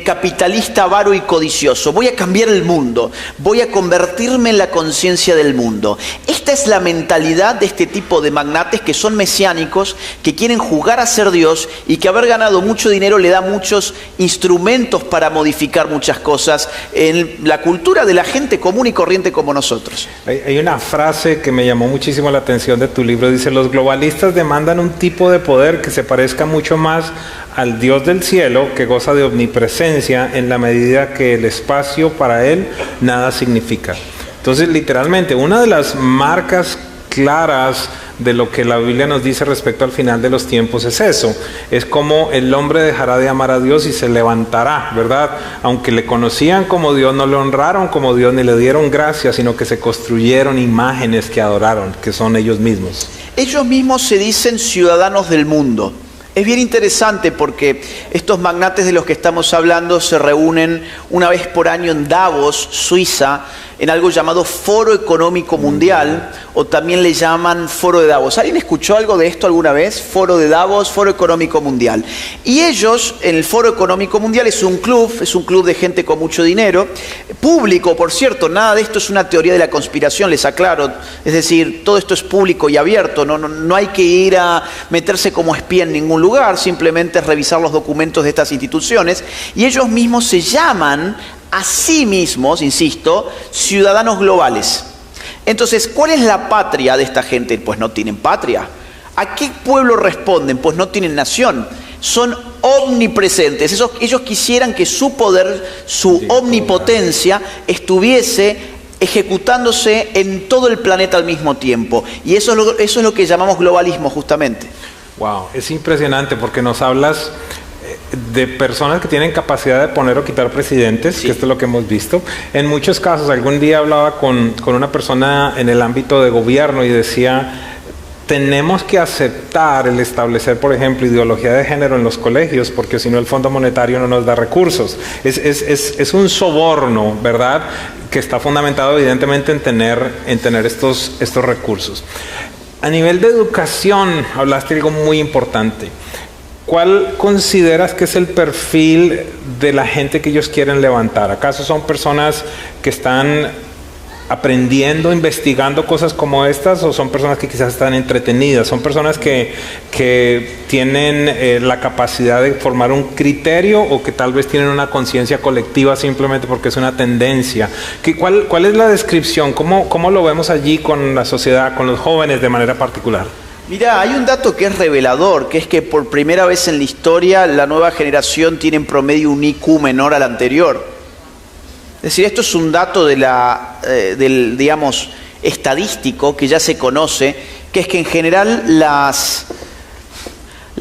capitalista avaro y codicioso. Voy a cambiar el mundo, voy a convertirme en la conciencia del mundo. Esta es la mentalidad de este tipo de magnates que son mesiánicos, que quieren jugar a ser Dios y que haber ganado mucho dinero le da muchos instrumentos para modificar muchas cosas en la cultura de la gente común y corriente como nosotros. Hay una frase que me llamó muchísimo la atención de tu libro. Dice, los globalistas demandan un tipo de poder que se parezca mucho más al Dios del cielo, que goza de omnipresencia en la medida que el espacio para él nada significa. Entonces, literalmente, una de las marcas claras de lo que la Biblia nos dice respecto al final de los tiempos es eso, es como el hombre dejará de amar a Dios y se levantará, ¿verdad? Aunque le conocían como Dios, no le honraron como Dios, ni le dieron gracias, sino que se construyeron imágenes que adoraron, que son ellos mismos. Ellos mismos se dicen ciudadanos del mundo. Es bien interesante porque estos magnates de los que estamos hablando se reúnen una vez por año en Davos, Suiza, en algo llamado Foro Económico Mundial, o también le llaman Foro de Davos. ¿Alguien escuchó algo de esto alguna vez? Foro de Davos, Foro Económico Mundial. Y ellos, en el Foro Económico Mundial, es un club de gente con mucho dinero, público, por cierto, nada de esto es una teoría de la conspiración, les aclaro. Es decir, todo esto es público y abierto, no hay que ir a meterse como espía en ningún lugar, simplemente es revisar los documentos de estas instituciones, y ellos mismos se llaman a sí mismos, insisto, ciudadanos globales. Entonces, ¿cuál es la patria de esta gente? Pues no tienen patria. ¿A qué pueblo responden? Pues no tienen nación. Son omnipresentes. Ellos quisieran que su poder, su omnipotencia, estuviese ejecutándose en todo el planeta al mismo tiempo. Y eso es lo que llamamos globalismo, justamente. Wow, es impresionante porque nos hablas de personas que tienen capacidad de poner o quitar presidentes, sí, que esto es lo que hemos visto. En muchos casos, algún día hablaba con una persona en el ámbito de gobierno y decía, tenemos que aceptar el establecer, por ejemplo, ideología de género en los colegios, porque si no el Fondo Monetario no nos da recursos. Es un soborno, ¿verdad?, que está fundamentado evidentemente en tener estos recursos. A nivel de educación, hablaste de algo muy importante. ¿Cuál consideras que es el perfil de la gente que ellos quieren levantar? ¿Acaso son personas que están aprendiendo, investigando cosas como estas, o son personas que quizás están entretenidas? ¿Son personas que tienen la capacidad de formar un criterio o que tal vez tienen una conciencia colectiva simplemente porque es una tendencia? ¿Cuál es la descripción? ¿Cómo lo vemos allí con la sociedad, con los jóvenes de manera particular? Mirá, hay un dato que es revelador, que es que por primera vez en la historia la nueva generación tiene en promedio un IQ menor al anterior. Es decir, esto es un dato del digamos, estadístico que ya se conoce, que es que en general las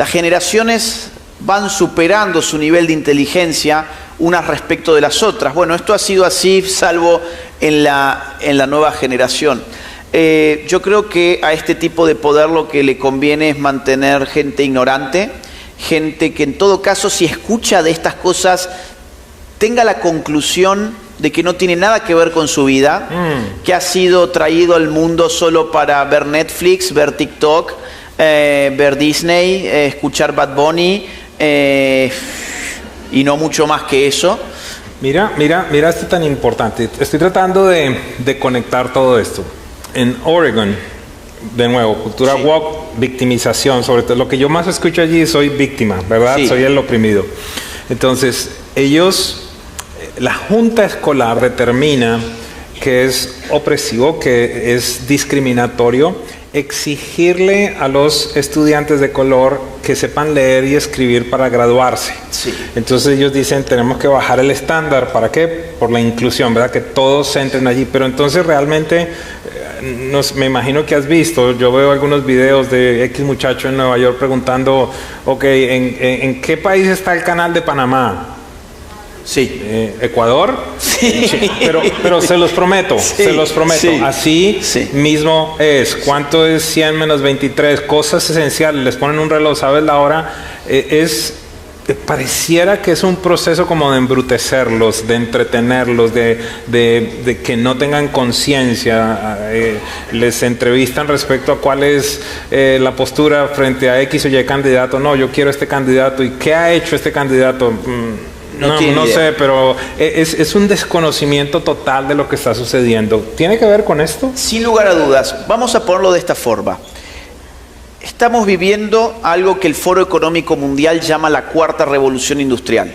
generaciones van superando su nivel de inteligencia unas respecto de las otras. Bueno, esto ha sido así, salvo en la nueva generación. Yo creo que a este tipo de poder lo que le conviene es mantener gente ignorante, gente que en todo caso, si escucha de estas cosas, tenga la conclusión de que no tiene nada que ver con su vida, que ha sido traído al mundo solo para ver Netflix, ver TikTok, ver Disney, escuchar Bad Bunny, y no mucho más que eso. Mira esto tan importante. Estoy tratando de conectar todo esto. En Oregon, de nuevo, cultura woke, victimización, sobre todo lo que yo más escucho allí, soy víctima, ¿verdad? Sí. Soy el oprimido. Entonces, la junta escolar determina que es opresivo, que es discriminatorio, exigirle a los estudiantes de color que sepan leer y escribir para graduarse. Sí. Entonces ellos dicen, tenemos que bajar el estándar. ¿Para qué? Por la inclusión, ¿verdad? Que todos entren allí. Pero entonces realmente, me imagino que has visto, yo veo algunos videos de X muchacho en Nueva York preguntando, ok, ¿en qué país está el canal de Panamá? Sí. ¿Ecuador? Sí. Sí. Pero se los prometo, sí, se los prometo. Sí. Así sí. mismo es. ¿Cuánto es 100 menos 23? Cosas esenciales. Les ponen un reloj, ¿sabes la hora? Pareciera que es un proceso como de embrutecerlos, de entretenerlos, de que no tengan conciencia. Les entrevistan respecto a cuál es la postura frente a X o Y candidato. No, yo quiero este candidato. ¿Y qué ha hecho este candidato? No sé, pero es un desconocimiento total de lo que está sucediendo. ¿Tiene que ver con esto? Sin lugar a dudas. Vamos a ponerlo de esta forma. Estamos viviendo algo que el Foro Económico Mundial llama la Cuarta Revolución Industrial.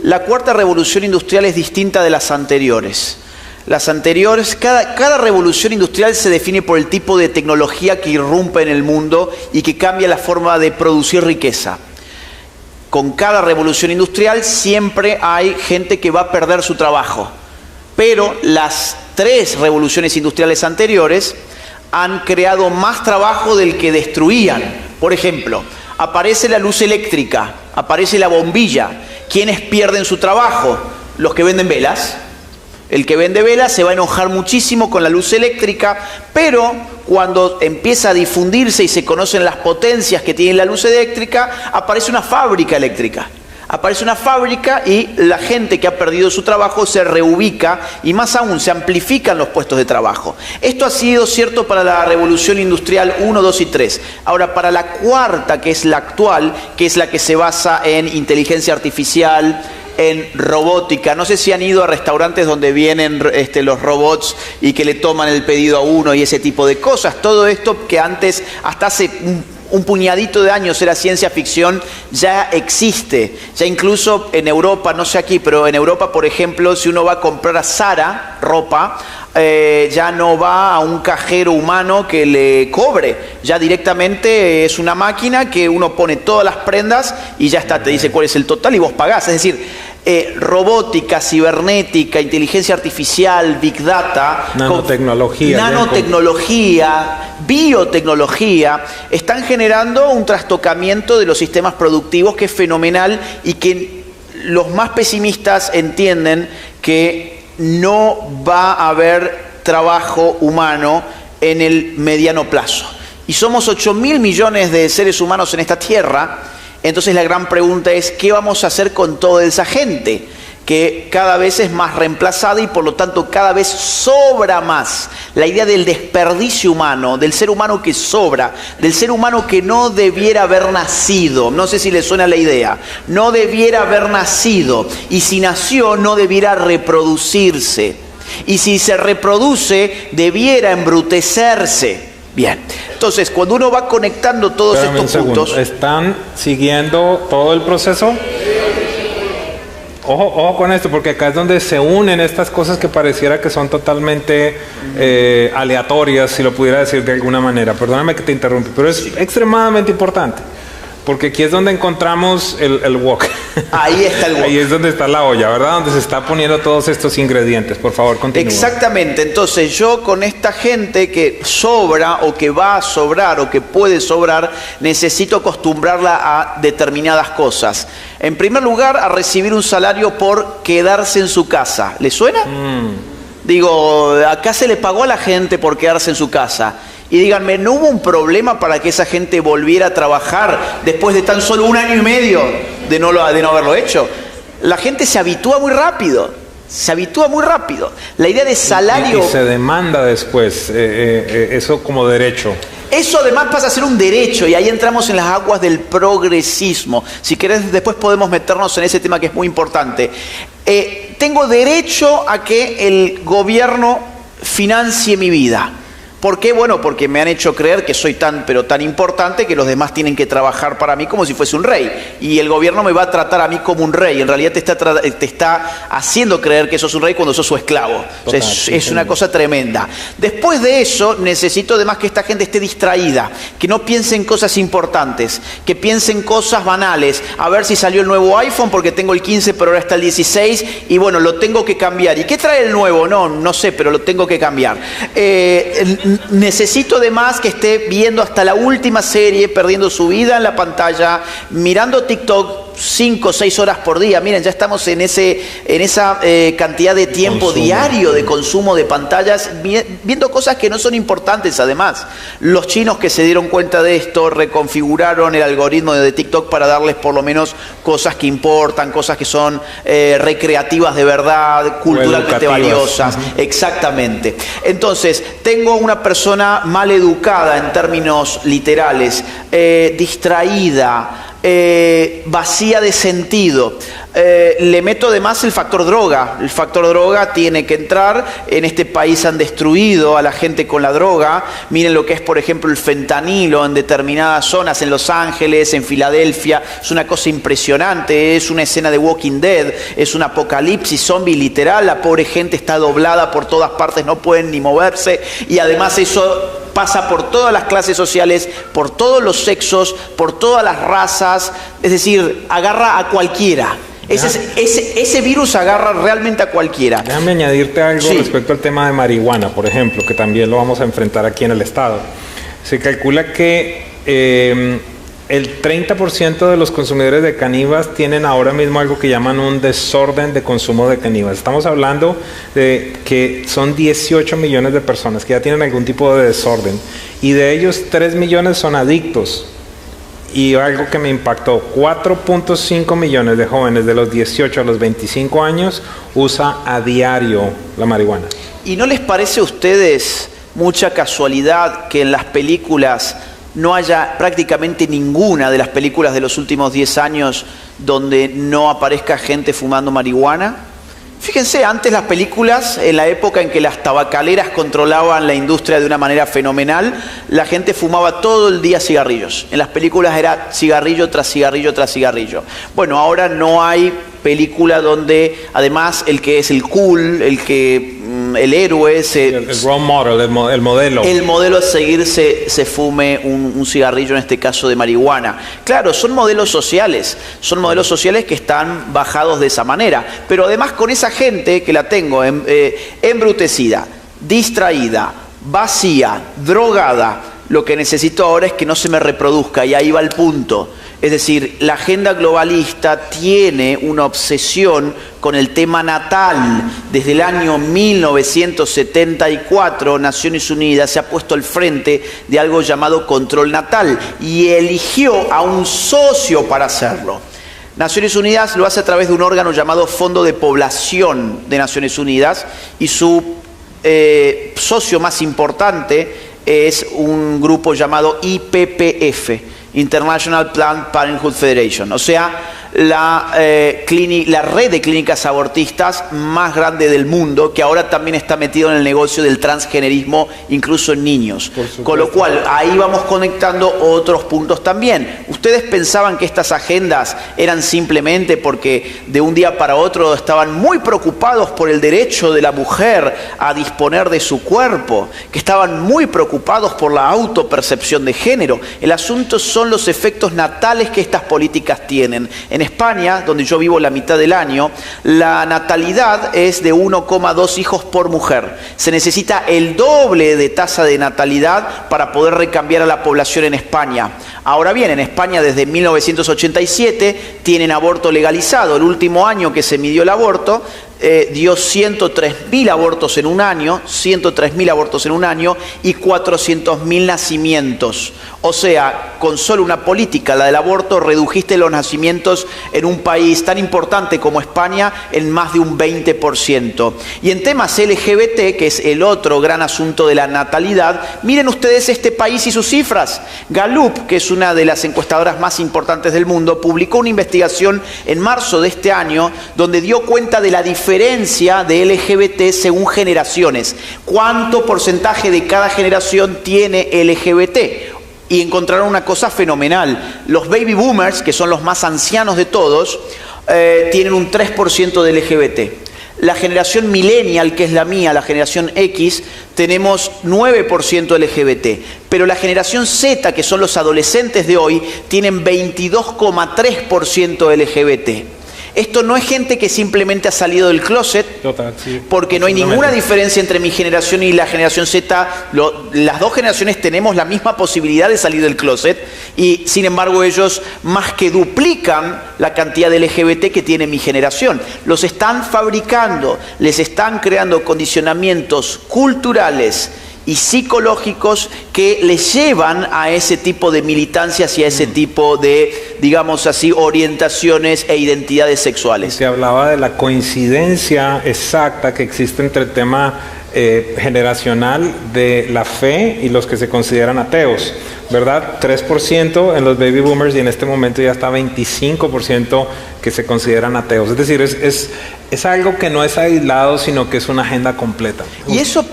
La Cuarta Revolución Industrial es distinta de las anteriores. Las anteriores, cada revolución industrial se define por el tipo de tecnología que irrumpe en el mundo y que cambia la forma de producir riqueza. Con cada revolución industrial siempre hay gente que va a perder su trabajo. Pero las 3 revoluciones industriales anteriores han creado más trabajo del que destruían. Por ejemplo, aparece la luz eléctrica, aparece la bombilla. ¿Quiénes pierden su trabajo? Los que venden velas. El que vende velas se va a enojar muchísimo con la luz eléctrica, pero cuando empieza a difundirse y se conocen las potencias que tiene la luz eléctrica, aparece una fábrica eléctrica. Aparece una fábrica y la gente que ha perdido su trabajo se reubica y más aún se amplifican los puestos de trabajo. Esto ha sido cierto para la revolución industrial 1, 2 y 3. Ahora, para la cuarta, que es la actual, que es la que se basa en inteligencia artificial, en robótica. No sé si han ido a restaurantes donde vienen los robots y que le toman el pedido a uno y ese tipo de cosas. Todo esto que antes, hasta hace un puñadito de años era ciencia ficción, ya existe. Ya incluso en Europa, no sé aquí, pero en Europa, por ejemplo, si uno va a comprar a Zara ropa, ya no va a un cajero humano que le cobre. Ya directamente es una máquina que uno pone todas las prendas y ya está, te dice cuál es el total y vos pagás. Es decir, robótica, cibernética, inteligencia artificial, big data, nanotecnología, biotecnología, están generando un trastocamiento de los sistemas productivos que es fenomenal y que los más pesimistas entienden que no va a haber trabajo humano en el mediano plazo. Y somos 8.000 millones de seres humanos en esta tierra. Entonces la gran pregunta es, ¿qué vamos a hacer con toda esa gente? Que cada vez es más reemplazada y por lo tanto cada vez sobra más. La idea del desperdicio humano, del ser humano que sobra, del ser humano que no debiera haber nacido. No sé si les suena la idea. No debiera haber nacido. Y si nació, no debiera reproducirse. Y si se reproduce, debiera embrutecerse. Bien, entonces cuando uno va conectando todos estos puntos... ¿Están siguiendo todo el proceso? Ojo con esto, porque acá es donde se unen estas cosas que pareciera que son totalmente aleatorias, si lo pudiera decir de alguna manera. Perdóname que te interrumpa, pero es extremadamente importante. Porque aquí es donde encontramos el wok. Ahí está el wok. Ahí es donde está la olla, ¿verdad? Donde se está poniendo todos estos ingredientes. Por favor, continúa. Exactamente. Entonces yo con esta gente que sobra o que va a sobrar o que puede sobrar, necesito acostumbrarla a determinadas cosas. En primer lugar, a recibir un salario por quedarse en su casa. ¿Le suena? Digo, acá se le pagó a la gente por quedarse en su casa. Y díganme, ¿no hubo un problema para que esa gente volviera a trabajar después de tan solo 1 año y medio de no haberlo hecho? La gente se habitúa muy rápido. La idea de salario... Y se demanda después eso como derecho. Eso además pasa a ser un derecho y ahí entramos en las aguas del progresismo. Si querés, después podemos meternos en ese tema que es muy importante. Tengo derecho a que el gobierno financie mi vida. ¿Por qué? Bueno, porque me han hecho creer que soy tan importante que los demás tienen que trabajar para mí como si fuese un rey. Y el gobierno me va a tratar a mí como un rey. En realidad te está haciendo creer que sos un rey cuando sos su esclavo. O sea, es una cosa tremenda. Después de eso, necesito además que esta gente esté distraída, que no piense en cosas importantes, que piense en cosas banales. A ver si salió el nuevo iPhone porque tengo el 15 pero ahora está el 16 y bueno, lo tengo que cambiar. ¿Y qué trae el nuevo? No sé, pero lo tengo que cambiar. Necesito además que esté viendo hasta la última serie, perdiendo su vida en la pantalla, mirando TikTok 5 o 6 horas por día. Miren, ya estamos en esa cantidad de tiempo diario de consumo de pantallas, viendo cosas que no son importantes además. Los chinos que se dieron cuenta de esto reconfiguraron el algoritmo de TikTok para darles por lo menos cosas que importan, cosas que son recreativas de verdad, culturalmente valiosas. Exactamente. Entonces, tengo una persona mal educada en términos literales, distraída, vacía de sentido. Le meto además el factor droga. El factor droga tiene que entrar. En este país han destruido a la gente con la droga. Miren lo que es, por ejemplo, el fentanilo en determinadas zonas, en Los Ángeles, en Filadelfia. Es una cosa impresionante. Es una escena de Walking Dead. Es un apocalipsis zombie literal. La pobre gente está doblada por todas partes, no pueden ni moverse. Y además eso pasa por todas las clases sociales, por todos los sexos, por todas las razas. Es decir, agarra a cualquiera. Ese virus agarra realmente a cualquiera. Déjame añadirte algo respecto al tema de marihuana, por ejemplo, que también lo vamos a enfrentar aquí en el estado. Se calcula que el 30% de los consumidores de caníbas tienen ahora mismo algo que llaman un desorden de consumo de caníbas. Estamos hablando de que son 18 millones de personas que ya tienen algún tipo de desorden y de ellos 3 millones son adictos. Y algo que me impactó, 4.5 millones de jóvenes de los 18 a los 25 años usa a diario la marihuana. ¿Y no les parece a ustedes mucha casualidad que en las películas no haya prácticamente ninguna de las películas de los últimos 10 años donde no aparezca gente fumando marihuana? Fíjense, antes las películas, en la época en que las tabacaleras controlaban la industria de una manera fenomenal, la gente fumaba todo el día cigarrillos. En las películas era cigarrillo tras cigarrillo tras cigarrillo. Bueno, ahora no hay película donde además el que es el cool, el héroe, el role model, el modelo. El modelo a seguir se fume un cigarrillo, en este caso de marihuana. Claro, son modelos sociales que están bajados de esa manera. Pero además con esa gente que la tengo embrutecida, distraída, vacía, drogada, lo que necesito ahora es que no se me reproduzca, y ahí va el punto. Es decir, la agenda globalista tiene una obsesión con el tema natal. Desde el año 1974, Naciones Unidas se ha puesto al frente de algo llamado control natal y eligió a un socio para hacerlo. Naciones Unidas lo hace a través de un órgano llamado Fondo de Población de Naciones Unidas y su socio más importante es un grupo llamado IPPF, International Planned Parenthood Federation. O sea, la red de clínicas abortistas más grande del mundo, que ahora también está metido en el negocio del transgenerismo, incluso en niños. Con lo cual, ahí vamos conectando otros puntos también. ¿Ustedes pensaban que estas agendas eran simplemente porque de un día para otro estaban muy preocupados por el derecho de la mujer a disponer de su cuerpo, que estaban muy preocupados por la autopercepción de género? El asunto son los efectos natales que estas políticas tienen. En España, donde yo vivo la mitad del año, la natalidad es de 1,2 hijos por mujer. Se necesita el doble de tasa de natalidad para poder recambiar a la población en España. Ahora bien, en España desde 1987 tienen aborto legalizado. El último año que se midió el aborto dio 103.000 abortos en un año, 103.000 abortos en un año y 400.000 nacimientos. O sea, con solo una política, la del aborto, redujiste los nacimientos en un país tan importante como España en más de un 20%. Y en temas LGBT, que es el otro gran asunto de la natalidad, miren ustedes este país y sus cifras. Gallup, que es una de las encuestadoras más importantes del mundo, publicó una investigación en marzo de este año donde dio cuenta de la diferencia de LGBT según generaciones. ¿Cuánto porcentaje de cada generación tiene LGBT? Y encontraron una cosa fenomenal. Los baby boomers, que son los más ancianos de todos, tienen un 3% de LGBT. La generación millennial, que es la mía, la generación X, tenemos 9% LGBT. Pero la generación Z, que son los adolescentes de hoy, tienen 22,3% LGBT. Esto no es gente que simplemente ha salido del closet, Total, sí, porque no hay ninguna diferencia entre mi generación y la generación Z. Las dos generaciones tenemos la misma posibilidad de salir del closet y, sin embargo, ellos más que duplican la cantidad de LGBT que tiene mi generación. Los están fabricando, les están creando condicionamientos culturales y psicológicos que les llevan a ese tipo de militancias y a ese tipo de, digamos así, orientaciones e identidades sexuales. Se hablaba de la coincidencia exacta que existe entre el tema generacional de la fe y los que se consideran ateos, ¿verdad? 3% en los baby boomers y en este momento ya está 25% que se consideran ateos. Es decir, es algo que no es aislado, sino que es una agenda completa. Y eso...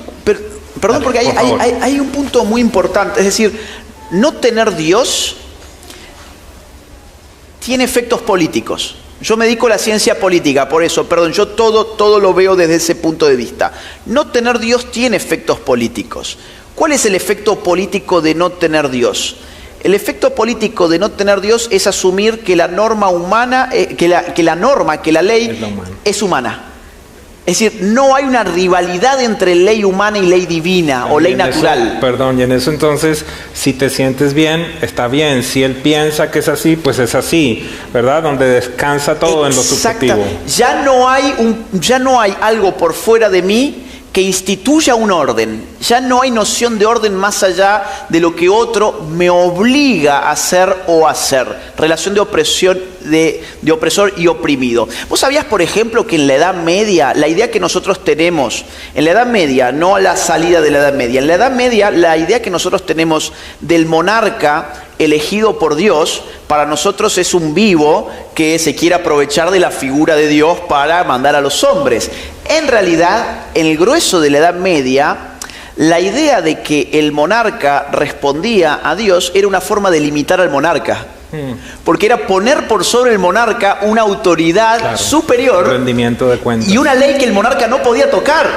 Perdón, porque hay un punto muy importante, es decir, no tener Dios tiene efectos políticos. Yo me dedico a la ciencia política, por eso, perdón, yo todo lo veo desde ese punto de vista. No tener Dios tiene efectos políticos. ¿Cuál es el efecto político de no tener Dios? El efecto político de no tener Dios es asumir que la norma humana, que la ley es humana. Es decir, no hay una rivalidad entre ley humana y ley divina o ley natural. Y en eso entonces, si te sientes bien, está bien. Si él piensa que es así, pues es así, ¿verdad? Donde descansa todo en lo subjetivo. Ya no hay algo por fuera de mí que instituya un orden. Ya no hay noción de orden más allá de lo que otro me obliga a hacer o hacer. Relación de opresión, de opresor y oprimido. ¿Vos sabías, por ejemplo, que en la Edad Media, la idea que nosotros tenemos, en la Edad Media, no a la salida de la Edad Media, en la Edad Media la idea que nosotros tenemos del monarca elegido por Dios, para nosotros es un vivo que se quiere aprovechar de la figura de Dios para mandar a los hombres. En realidad, en el grueso de la Edad Media, la idea de que el monarca respondía a Dios era una forma de limitar al monarca. Porque era poner por sobre el monarca una autoridad superior, rendimiento de cuentas, y una ley que el monarca no podía tocar.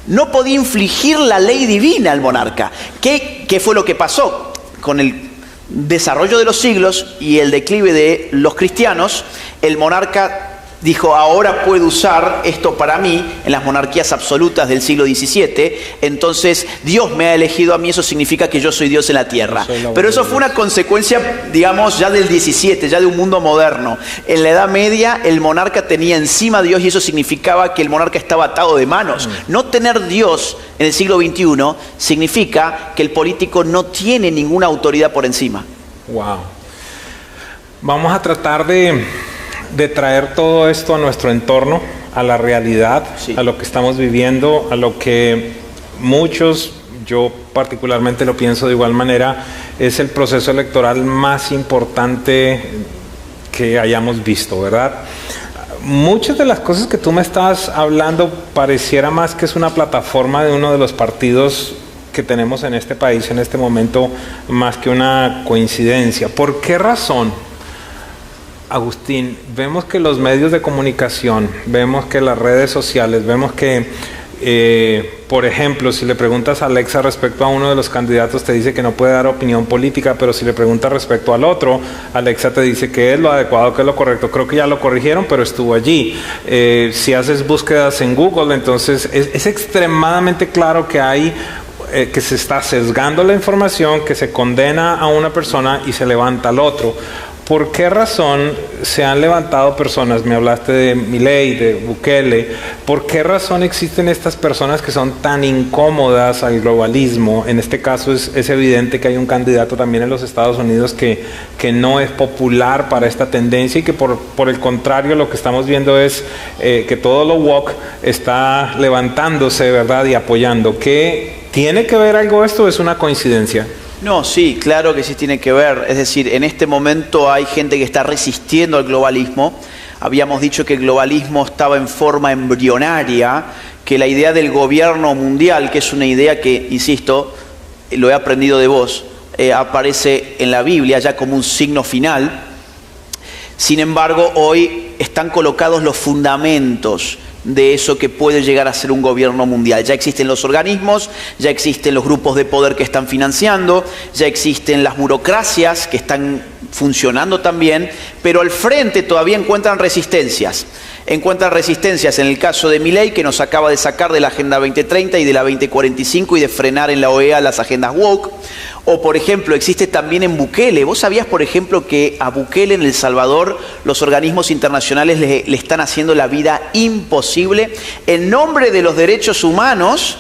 No podía infligir la ley divina al monarca. ¿Qué fue lo que pasó? Con el desarrollo de los siglos y el declive de los cristianos, el monarca dijo, ahora puedo usar esto para mí, en las monarquías absolutas del siglo XVII, entonces Dios me ha elegido a mí, eso significa que yo soy Dios en la tierra. Pero eso fue una consecuencia, digamos, ya del XVII, ya de un mundo moderno. En la Edad Media, el monarca tenía encima a Dios y eso significaba que el monarca estaba atado de manos. No tener Dios en el siglo XXI significa que el político no tiene ninguna autoridad por encima. Wow. Vamos a tratar de traer todo esto a nuestro entorno, a la realidad, a lo que estamos viviendo, a lo que muchos, yo particularmente lo pienso de igual manera, es el proceso electoral más importante que hayamos visto, ¿verdad? Muchas de las cosas que tú me estás hablando pareciera más que es una plataforma de uno de los partidos que tenemos en este país en este momento, más que una coincidencia. ¿Por qué razón, Agustín, vemos que los medios de comunicación, vemos que las redes sociales, vemos que por ejemplo, si le preguntas a Alexa respecto a uno de los candidatos, te dice que no puede dar opinión política, pero si le preguntas respecto al otro, Alexa te dice que es lo adecuado, que es lo correcto? Creo que ya lo corrigieron, pero estuvo allí. Si haces búsquedas en Google, entonces es extremadamente claro que hay que se está sesgando la información, que se condena a una persona y se levanta al otro. ¿Por qué razón se han levantado personas? Me hablaste de Milei, de Bukele. ¿Por qué razón existen estas personas que son tan incómodas al globalismo? En este caso es evidente que hay un candidato también en los Estados Unidos que no es popular para esta tendencia y que por el contrario lo que estamos viendo es que todo lo woke está levantándose, ¿verdad? Y apoyando. ¿Qué tiene que ver algo esto o es una coincidencia? No, sí, claro que sí tiene que ver. Es decir, en este momento hay gente que está resistiendo al globalismo. Habíamos dicho que el globalismo estaba en forma embrionaria, que la idea del gobierno mundial, que es una idea que, insisto, lo he aprendido de vos, aparece en la Biblia ya como un signo final. Sin embargo, hoy están colocados los fundamentos de eso que puede llegar a ser un gobierno mundial. Ya existen los organismos, ya existen los grupos de poder que están financiando, ya existen las burocracias que están funcionando también, pero al frente todavía encuentran resistencias. Encuentran resistencias en el caso de Milei, que nos acaba de sacar de la Agenda 2030 y de la 2045 y de frenar en la OEA las agendas woke. O, por ejemplo, existe también en Bukele. ¿Vos sabías, por ejemplo, que a Bukele en El Salvador los organismos internacionales le están haciendo la vida imposible? En nombre de los derechos humanos,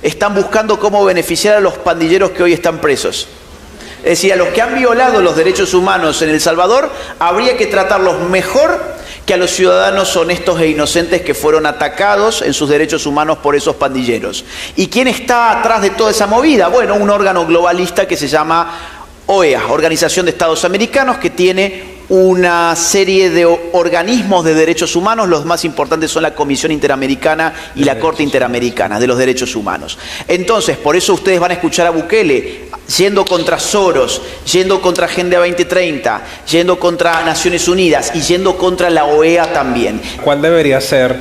están buscando cómo beneficiar a los pandilleros que hoy están presos. Es decir, a los que han violado los derechos humanos en El Salvador, habría que tratarlos mejor que a los ciudadanos honestos e inocentes que fueron atacados en sus derechos humanos por esos pandilleros. ¿Y quién está atrás de toda esa movida? Bueno, un órgano globalista que se llama OEA, Organización de Estados Americanos, que tiene una serie de organismos de derechos humanos. Los más importantes son la Comisión Interamericana y la Corte Interamericana de los Derechos Humanos. Entonces, por eso ustedes van a escuchar a Bukele yendo contra Soros, yendo contra Agenda 2030, yendo contra Naciones Unidas y yendo contra la OEA también. ¿Cuál debería ser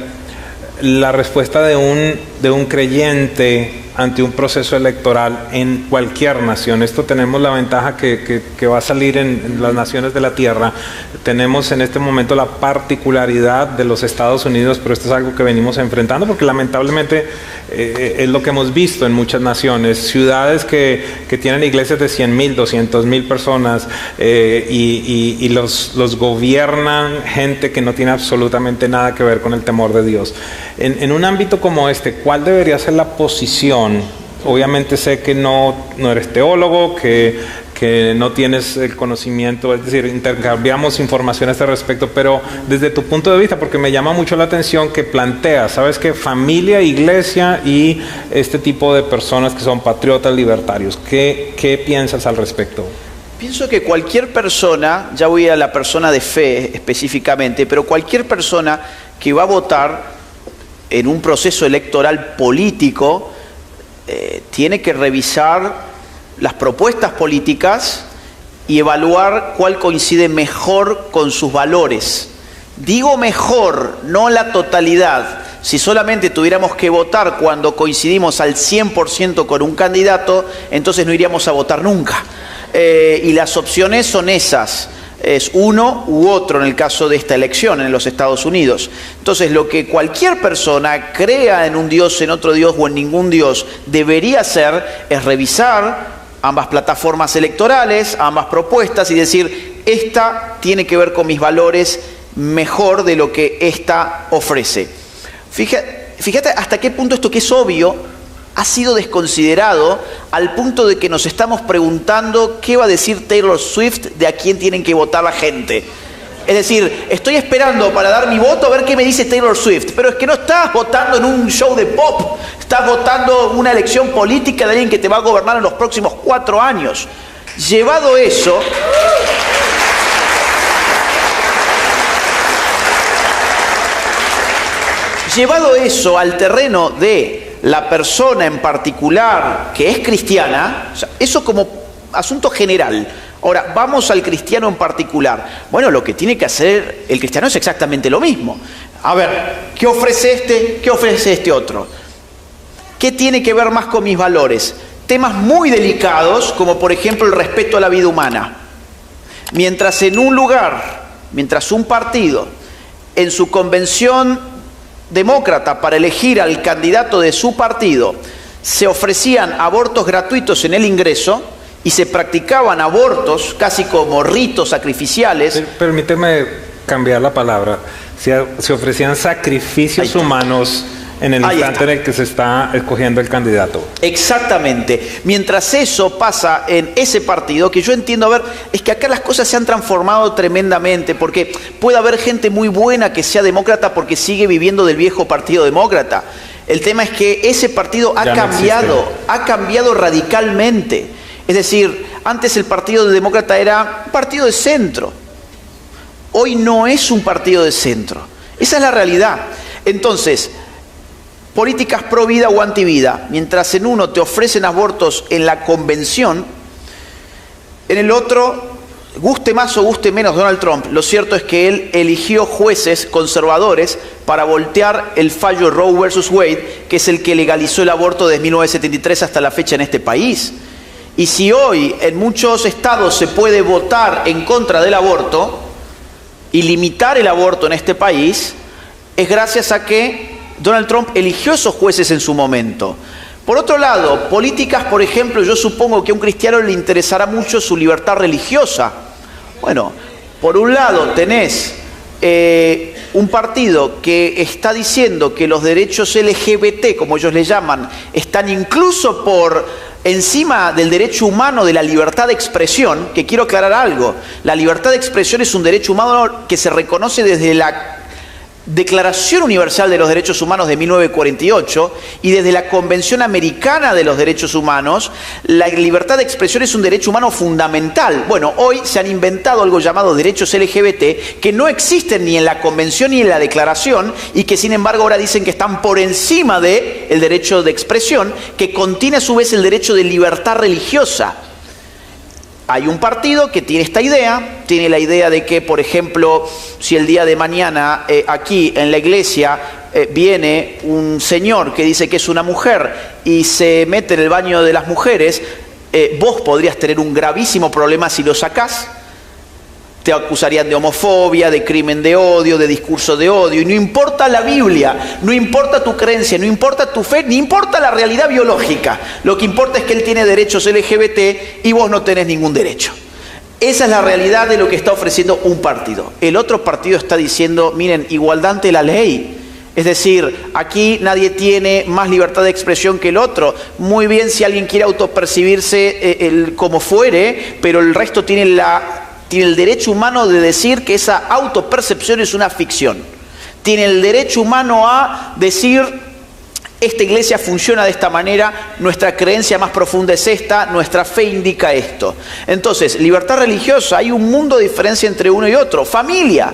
la respuesta de un creyente ante un proceso electoral en cualquier nación? Esto tenemos la ventaja que va a salir en las naciones de la tierra. Tenemos en este momento la particularidad de los Estados Unidos, pero esto es algo que venimos enfrentando porque lamentablemente es lo que hemos visto en muchas naciones. Ciudades que tienen iglesias de 100,000, 200,000 personas y los gobiernan gente que no tiene absolutamente nada que ver con el temor de Dios. En un ámbito como este, ¿cuál debería ser la posición? Obviamente sé que no eres teólogo, que no tienes el conocimiento, es decir, intercambiamos información a este respecto, pero desde tu punto de vista, porque me llama mucho la atención que planteas, ¿sabes qué? Familia, iglesia y este tipo de personas que son patriotas libertarios. ¿Qué piensas al respecto? Pienso que cualquier persona, ya voy a la persona de fe específicamente, pero cualquier persona que va a votar en un proceso electoral político tiene que revisar las propuestas políticas y evaluar cuál coincide mejor con sus valores. Digo mejor, no la totalidad. Si solamente tuviéramos que votar cuando coincidimos al 100% con un candidato, entonces no iríamos a votar nunca. Y las opciones son esas. Es uno u otro en el caso de esta elección en los Estados Unidos. Entonces, lo que cualquier persona crea en un Dios, en otro Dios o en ningún Dios debería hacer es revisar ambas plataformas electorales, ambas propuestas y decir, esta tiene que ver con mis valores mejor de lo que esta ofrece. Fíjate hasta qué punto esto que es obvio ha sido desconsiderado al punto de que nos estamos preguntando qué va a decir Taylor Swift de a quién tienen que votar la gente. Es decir, estoy esperando para dar mi voto a ver qué me dice Taylor Swift, pero es que no estás votando en un show de pop, estás votando una elección política de alguien que te va a gobernar en los próximos 4 años. Llevado eso, Llevado eso al terreno de la persona en particular que es cristiana, o sea, eso como asunto general. Ahora, vamos al cristiano en particular. Bueno, lo que tiene que hacer el cristiano es exactamente lo mismo. A ver, ¿qué ofrece este? ¿Qué ofrece este otro? ¿Qué tiene que ver más con mis valores? Temas muy delicados, como por ejemplo el respeto a la vida humana. Mientras en un lugar, mientras un partido, en su convención demócrata para elegir al candidato de su partido, se ofrecían abortos gratuitos en el ingreso y se practicaban abortos casi como ritos sacrificiales. Permíteme cambiar la palabra. Se ofrecían sacrificios humanos en el instante en el que se está escogiendo el candidato. Exactamente. Mientras eso pasa en ese partido, que yo entiendo, a ver, es que acá las cosas se han transformado tremendamente, porque puede haber gente muy buena que sea demócrata porque sigue viviendo del viejo partido demócrata. El tema es que ese partido ha cambiado radicalmente. Es decir, antes el partido demócrata era un partido de centro. Hoy no es un partido de centro. Esa es la realidad. Entonces, políticas pro vida o anti vida, mientras en uno te ofrecen abortos en la convención, en el otro, guste más o guste menos Donald Trump, lo cierto es que él eligió jueces conservadores para voltear el fallo Roe versus Wade, que es el que legalizó el aborto desde 1973 hasta la fecha en este país. Y si hoy en muchos estados se puede votar en contra del aborto y limitar el aborto en este país, es gracias a que Donald Trump eligió esos jueces en su momento. Por otro lado, políticas, por ejemplo, yo supongo que a un cristiano le interesará mucho su libertad religiosa. Bueno, por un lado tenés un partido que está diciendo que los derechos LGBT, como ellos le llaman, están incluso por encima del derecho humano de la libertad de expresión, que quiero aclarar algo. La libertad de expresión es un derecho humano que se reconoce desde la Declaración Universal de los Derechos Humanos de 1948 y desde la Convención Americana de los Derechos Humanos. La libertad de expresión es un derecho humano fundamental. Bueno, hoy se han inventado algo llamado derechos LGBT que no existen ni en la Convención ni en la Declaración y que sin embargo ahora dicen que están por encima del derecho de expresión, que contiene a su vez el derecho de libertad religiosa. Hay un partido que tiene esta idea, tiene la idea de que, por ejemplo, si el día de mañana aquí en la iglesia viene un señor que dice que es una mujer y se mete en el baño de las mujeres, vos podrías tener un gravísimo problema si lo sacás. Te acusarían de homofobia, de crimen de odio, de discurso de odio. Y no importa la Biblia, no importa tu creencia, no importa tu fe, ni importa la realidad biológica. Lo que importa es que él tiene derechos LGBT y vos no tenés ningún derecho. Esa es la realidad de lo que está ofreciendo un partido. El otro partido está diciendo, miren, igualdad ante la ley. Es decir, aquí nadie tiene más libertad de expresión que el otro. Muy bien si alguien quiere autopercibirse como fuere, pero el resto tiene el derecho humano de decir que esa autopercepción es una ficción. Tiene el derecho humano a decir, esta iglesia funciona de esta manera, nuestra creencia más profunda es esta, nuestra fe indica esto. Entonces, libertad religiosa, hay un mundo de diferencia entre uno y otro. Familia,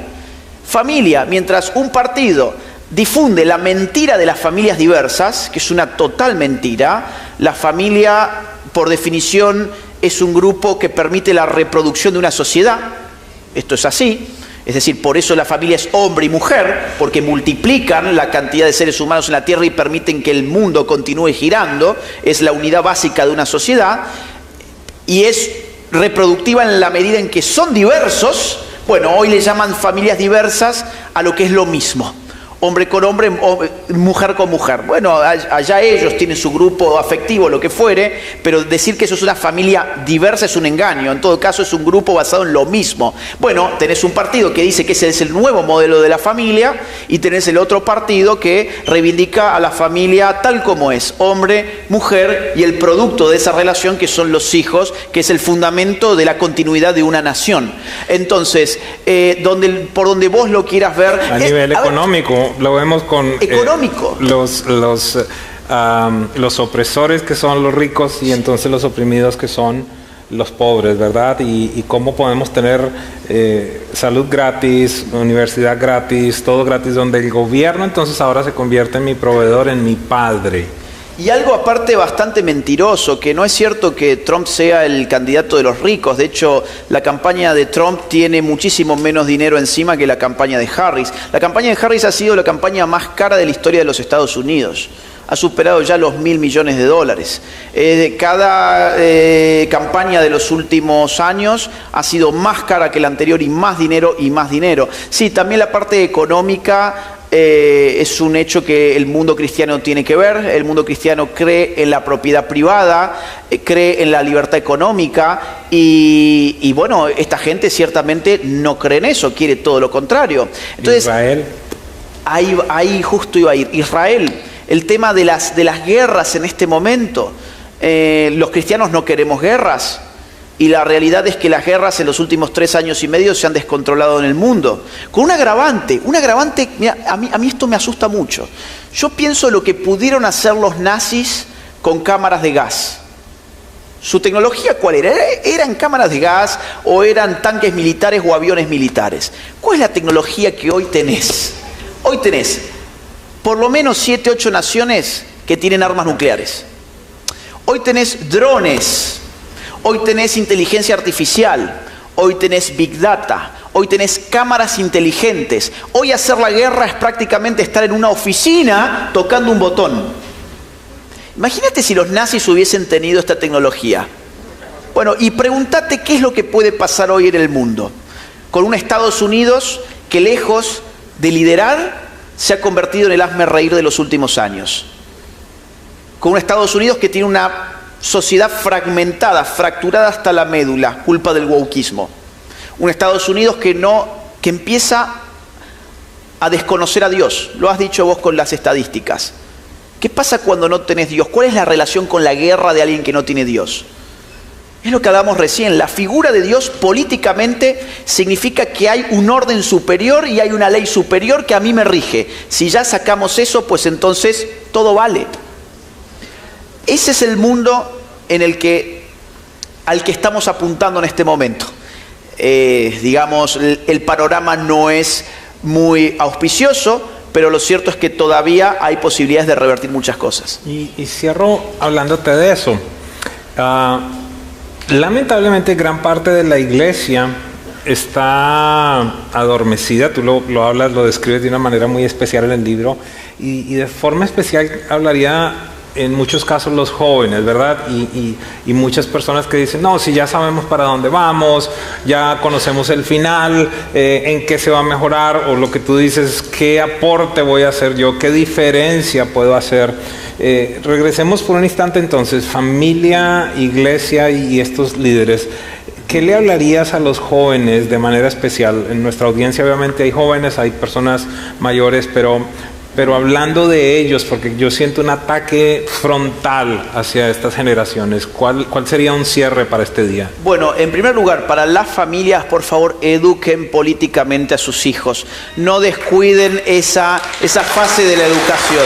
mientras un partido difunde la mentira de las familias diversas, que es una total mentira, la familia, por definición, es un grupo que permite la reproducción de una sociedad. Esto es así. Es decir, por eso la familia es hombre y mujer, porque multiplican la cantidad de seres humanos en la Tierra y permiten que el mundo continúe girando. Es la unidad básica de una sociedad. Y es reproductiva en la medida en que son diversos. Bueno, hoy le llaman familias diversas a lo que es lo mismo. Hombre con hombre, mujer con mujer. Bueno, allá ellos tienen su grupo afectivo, lo que fuere, pero decir que eso es una familia diversa es un engaño. En todo caso, es un grupo basado en lo mismo. Bueno, tenés un partido que dice que ese es el nuevo modelo de la familia y tenés el otro partido que reivindica a la familia tal como es, hombre, mujer y el producto de esa relación que son los hijos, que es el fundamento de la continuidad de una nación. Entonces, por donde vos lo quieras ver... A nivel económico... Lo vemos con económico. Los opresores que son los ricos y entonces los oprimidos que son los pobres, ¿verdad? Y cómo podemos tener salud gratis, universidad gratis, todo gratis, donde el gobierno entonces ahora se convierte en mi proveedor, en mi padre. Y algo aparte bastante mentiroso, que no es cierto que Trump sea el candidato de los ricos. De hecho, la campaña de Trump tiene muchísimo menos dinero encima que la campaña de Harris. La campaña de Harris ha sido la campaña más cara de la historia de los Estados Unidos. Ha superado ya los $1.000 millones. Cada campaña de los últimos años ha sido más cara que la anterior y más dinero y más dinero. Sí, también la parte económica es un hecho que el mundo cristiano tiene que ver. El mundo cristiano cree en la propiedad privada, cree en la libertad económica y bueno, esta gente ciertamente no cree en eso, quiere todo lo contrario. Entonces, Israel. Ahí justo iba a ir. Israel. El tema de las guerras en este momento. Los cristianos no queremos guerras y la realidad es que las guerras en los últimos 3 años y medio se han descontrolado en el mundo. Con un agravante, mira, a mí esto me asusta mucho. Yo pienso lo que pudieron hacer los nazis con cámaras de gas. ¿Su tecnología cuál era? ¿Eran cámaras de gas o eran tanques militares o aviones militares? ¿Cuál es la tecnología que hoy tenés? Hoy tenés por lo menos 7, 8 naciones que tienen armas nucleares. Hoy tenés drones, hoy tenés inteligencia artificial, hoy tenés Big Data, hoy tenés cámaras inteligentes. Hoy hacer la guerra es prácticamente estar en una oficina tocando un botón. Imagínate si los nazis hubiesen tenido esta tecnología. Bueno, y pregúntate qué es lo que puede pasar hoy en el mundo. Con un Estados Unidos que lejos de liderar, se ha convertido en el hazmerreír de los últimos años. Con un Estados Unidos que tiene una sociedad fragmentada, fracturada hasta la médula, culpa del wokismo. Un Estados Unidos que empieza a desconocer a Dios. Lo has dicho vos con las estadísticas. ¿Qué pasa cuando no tenés Dios? ¿Cuál es la relación con la guerra de alguien que no tiene Dios? Es lo que hablamos recién. La figura de Dios políticamente significa que hay un orden superior y hay una ley superior que a mí me rige. Si ya sacamos eso, pues entonces todo vale. Ese es el mundo al que estamos apuntando en este momento. Digamos, el panorama no es muy auspicioso, pero lo cierto es que todavía hay posibilidades de revertir muchas cosas. Y cierro hablándote de eso. Lamentablemente gran parte de la iglesia está adormecida. Tú lo hablas, lo describes de una manera muy especial en el libro y de forma especial hablaría en muchos casos los jóvenes, ¿verdad? Y muchas personas que dicen, no, si ya sabemos para dónde vamos, ya conocemos el final, en qué se va a mejorar, o lo que tú dices, qué aporte voy a hacer yo, qué diferencia puedo hacer. Regresemos por un instante entonces, familia, iglesia y estos líderes. ¿Qué le hablarías a los jóvenes de manera especial? En nuestra audiencia obviamente hay jóvenes, hay personas mayores, pero hablando de ellos, porque yo siento un ataque frontal hacia estas generaciones. ¿Cuál sería un cierre para este día? Bueno, en primer lugar, para las familias, por favor, eduquen políticamente a sus hijos. No descuiden esa fase de la educación.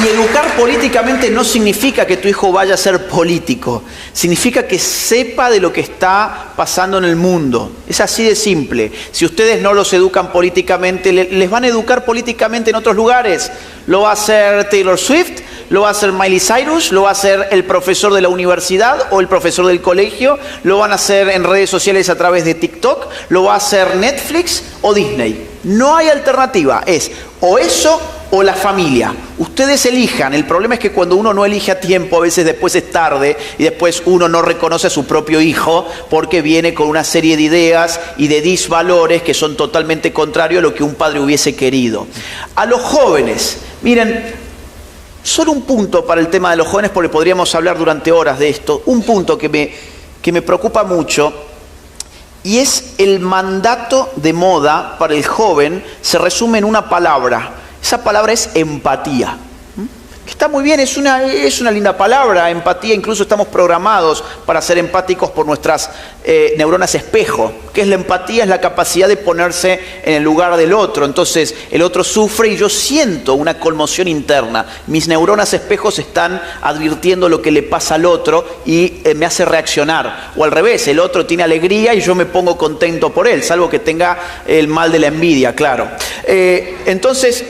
Y educar políticamente no significa que tu hijo vaya a ser político. Significa que sepa de lo que está pasando en el mundo. Es así de simple. Si ustedes no los educan políticamente, les van a educar políticamente en otros lugares. Lo va a hacer Taylor Swift, lo va a hacer Miley Cyrus, lo va a hacer el profesor de la universidad o el profesor del colegio, lo van a hacer en redes sociales a través de TikTok, lo va a hacer Netflix o Disney. No hay alternativa. Es o eso o la familia. Ustedes elijan. El problema es que cuando uno no elige a tiempo, a veces después es tarde y después uno no reconoce a su propio hijo porque viene con una serie de ideas y de disvalores que son totalmente contrarios a lo que un padre hubiese querido. A los jóvenes, miren, solo un punto para el tema de los jóvenes, porque podríamos hablar durante horas de esto. Un punto que me preocupa mucho, y es el mandato de moda para el joven, se resume en una palabra. Esa palabra es empatía. Que está muy bien, es una linda palabra, empatía. Incluso estamos programados para ser empáticos por nuestras neuronas espejo. ¿Qué es la empatía? Es la capacidad de ponerse en el lugar del otro. Entonces, el otro sufre y yo siento una conmoción interna. Mis neuronas espejos están advirtiendo lo que le pasa al otro y me hace reaccionar. O al revés, el otro tiene alegría y yo me pongo contento por él, salvo que tenga el mal de la envidia, claro. Entonces,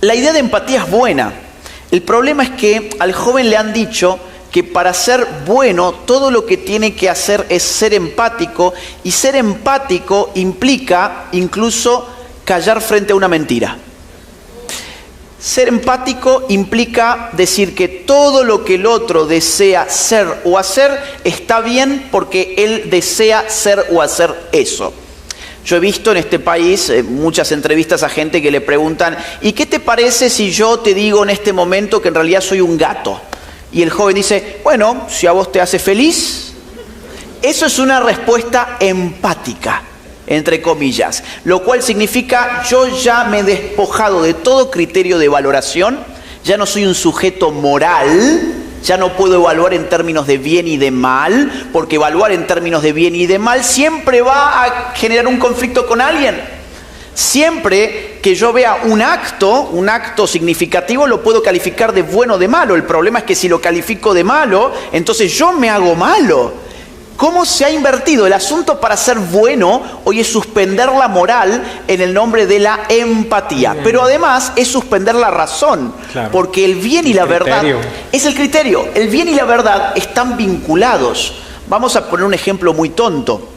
la idea de empatía es buena. El problema es que al joven le han dicho que para ser bueno todo lo que tiene que hacer es ser empático, y ser empático implica incluso callar frente a una mentira. Ser empático implica decir que todo lo que el otro desea ser o hacer está bien porque él desea ser o hacer eso. Yo he visto en este país muchas entrevistas a gente que le preguntan: ¿y qué te parece si yo te digo en este momento que en realidad soy un gato? Y el joven dice: bueno, si a vos te hace feliz. Eso es una respuesta empática, entre comillas, lo cual significa: yo ya me he despojado de todo criterio de valoración, ya no soy un sujeto moral. Ya no puedo evaluar en términos de bien y de mal, porque evaluar en términos de bien y de mal siempre va a generar un conflicto con alguien. Siempre que yo vea un acto significativo, lo puedo calificar de bueno o de malo. El problema es que si lo califico de malo, entonces yo me hago malo. ¿Cómo se ha invertido? El asunto para ser bueno hoy es suspender la moral en el nombre de la empatía. Pero además es suspender la razón. Claro. Porque el bien y la verdad es el criterio. El bien y la verdad están vinculados. Vamos a poner un ejemplo muy tonto.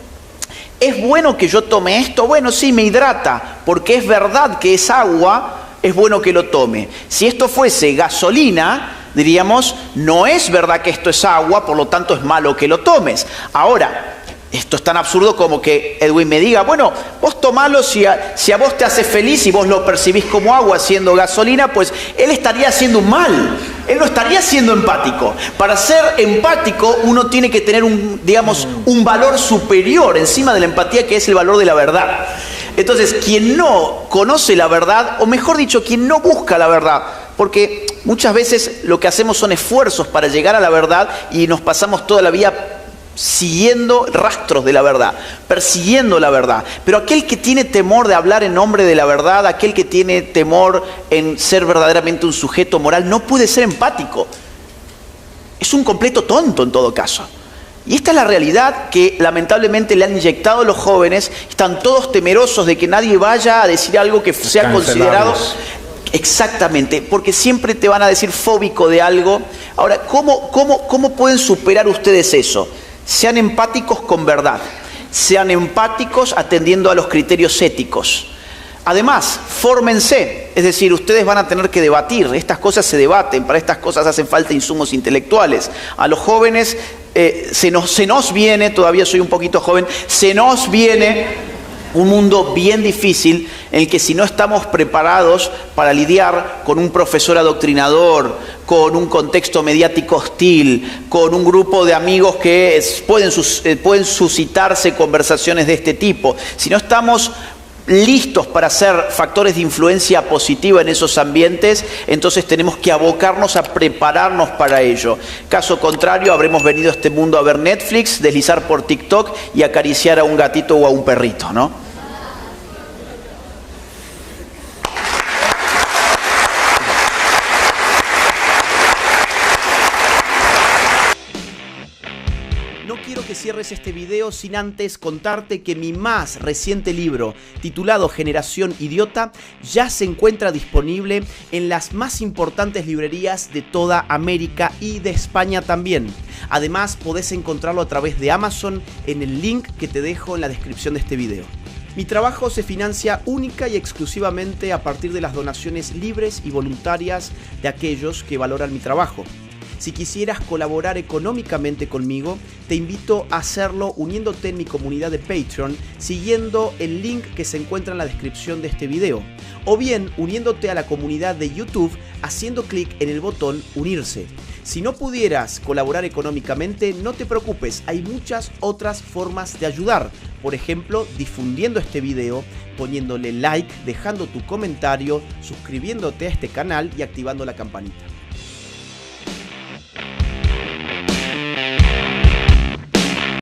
¿Es bueno que yo tome esto? Bueno, sí, me hidrata. Porque es verdad que es agua, es bueno que lo tome. Si esto fuese gasolina, diríamos: no es verdad que esto es agua, por lo tanto es malo que lo tomes. Ahora, esto es tan absurdo como que Edwin me diga: bueno, vos tomalo si a vos te hace feliz y vos lo percibís como agua siendo gasolina, pues él estaría haciendo un mal. Él no estaría siendo empático. Para ser empático uno tiene que tener un valor superior encima de la empatía, que es el valor de la verdad. Entonces, quien no conoce la verdad, o mejor dicho, quien no busca la verdad, porque muchas veces lo que hacemos son esfuerzos para llegar a la verdad y nos pasamos toda la vida siguiendo rastros de la verdad, persiguiendo la verdad. Pero aquel que tiene temor de hablar en nombre de la verdad, aquel que tiene temor en ser verdaderamente un sujeto moral, no puede ser empático. Es un completo tonto en todo caso. Y esta es la realidad que lamentablemente le han inyectado a los jóvenes. Están todos temerosos de que nadie vaya a decir algo que sea considerado... Exactamente, porque siempre te van a decir fóbico de algo. Ahora, ¿cómo pueden superar ustedes eso? Sean empáticos con verdad. Sean empáticos atendiendo a los criterios éticos. Además, fórmense, es decir, ustedes van a tener que debatir. Estas cosas se debaten, para estas cosas hacen falta insumos intelectuales. A los jóvenes se nos viene, todavía soy un poquito joven, se nos viene un mundo bien difícil en el que si no estamos preparados para lidiar con un profesor adoctrinador, con un contexto mediático hostil, con un grupo de amigos que pueden suscitarse conversaciones de este tipo, si no estamos listos para ser factores de influencia positiva en esos ambientes, entonces tenemos que abocarnos a prepararnos para ello. Caso contrario, habremos venido a este mundo a ver Netflix, deslizar por TikTok y acariciar a un gatito o a un perrito, ¿no? Que cierres este video sin antes contarte que mi más reciente libro, titulado Generación Idiota, ya se encuentra disponible en las más importantes librerías de toda América y de España también. Además, podés encontrarlo a través de Amazon en el link que te dejo en la descripción de este video. Mi trabajo se financia única y exclusivamente a partir de las donaciones libres y voluntarias de aquellos que valoran mi trabajo. Si quisieras colaborar económicamente conmigo, te invito a hacerlo uniéndote en mi comunidad de Patreon, siguiendo el link que se encuentra en la descripción de este video, o bien uniéndote a la comunidad de YouTube haciendo clic en el botón Unirse. Si no pudieras colaborar económicamente, no te preocupes, hay muchas otras formas de ayudar. Por ejemplo, difundiendo este video, poniéndole like, dejando tu comentario, suscribiéndote a este canal y activando la campanita.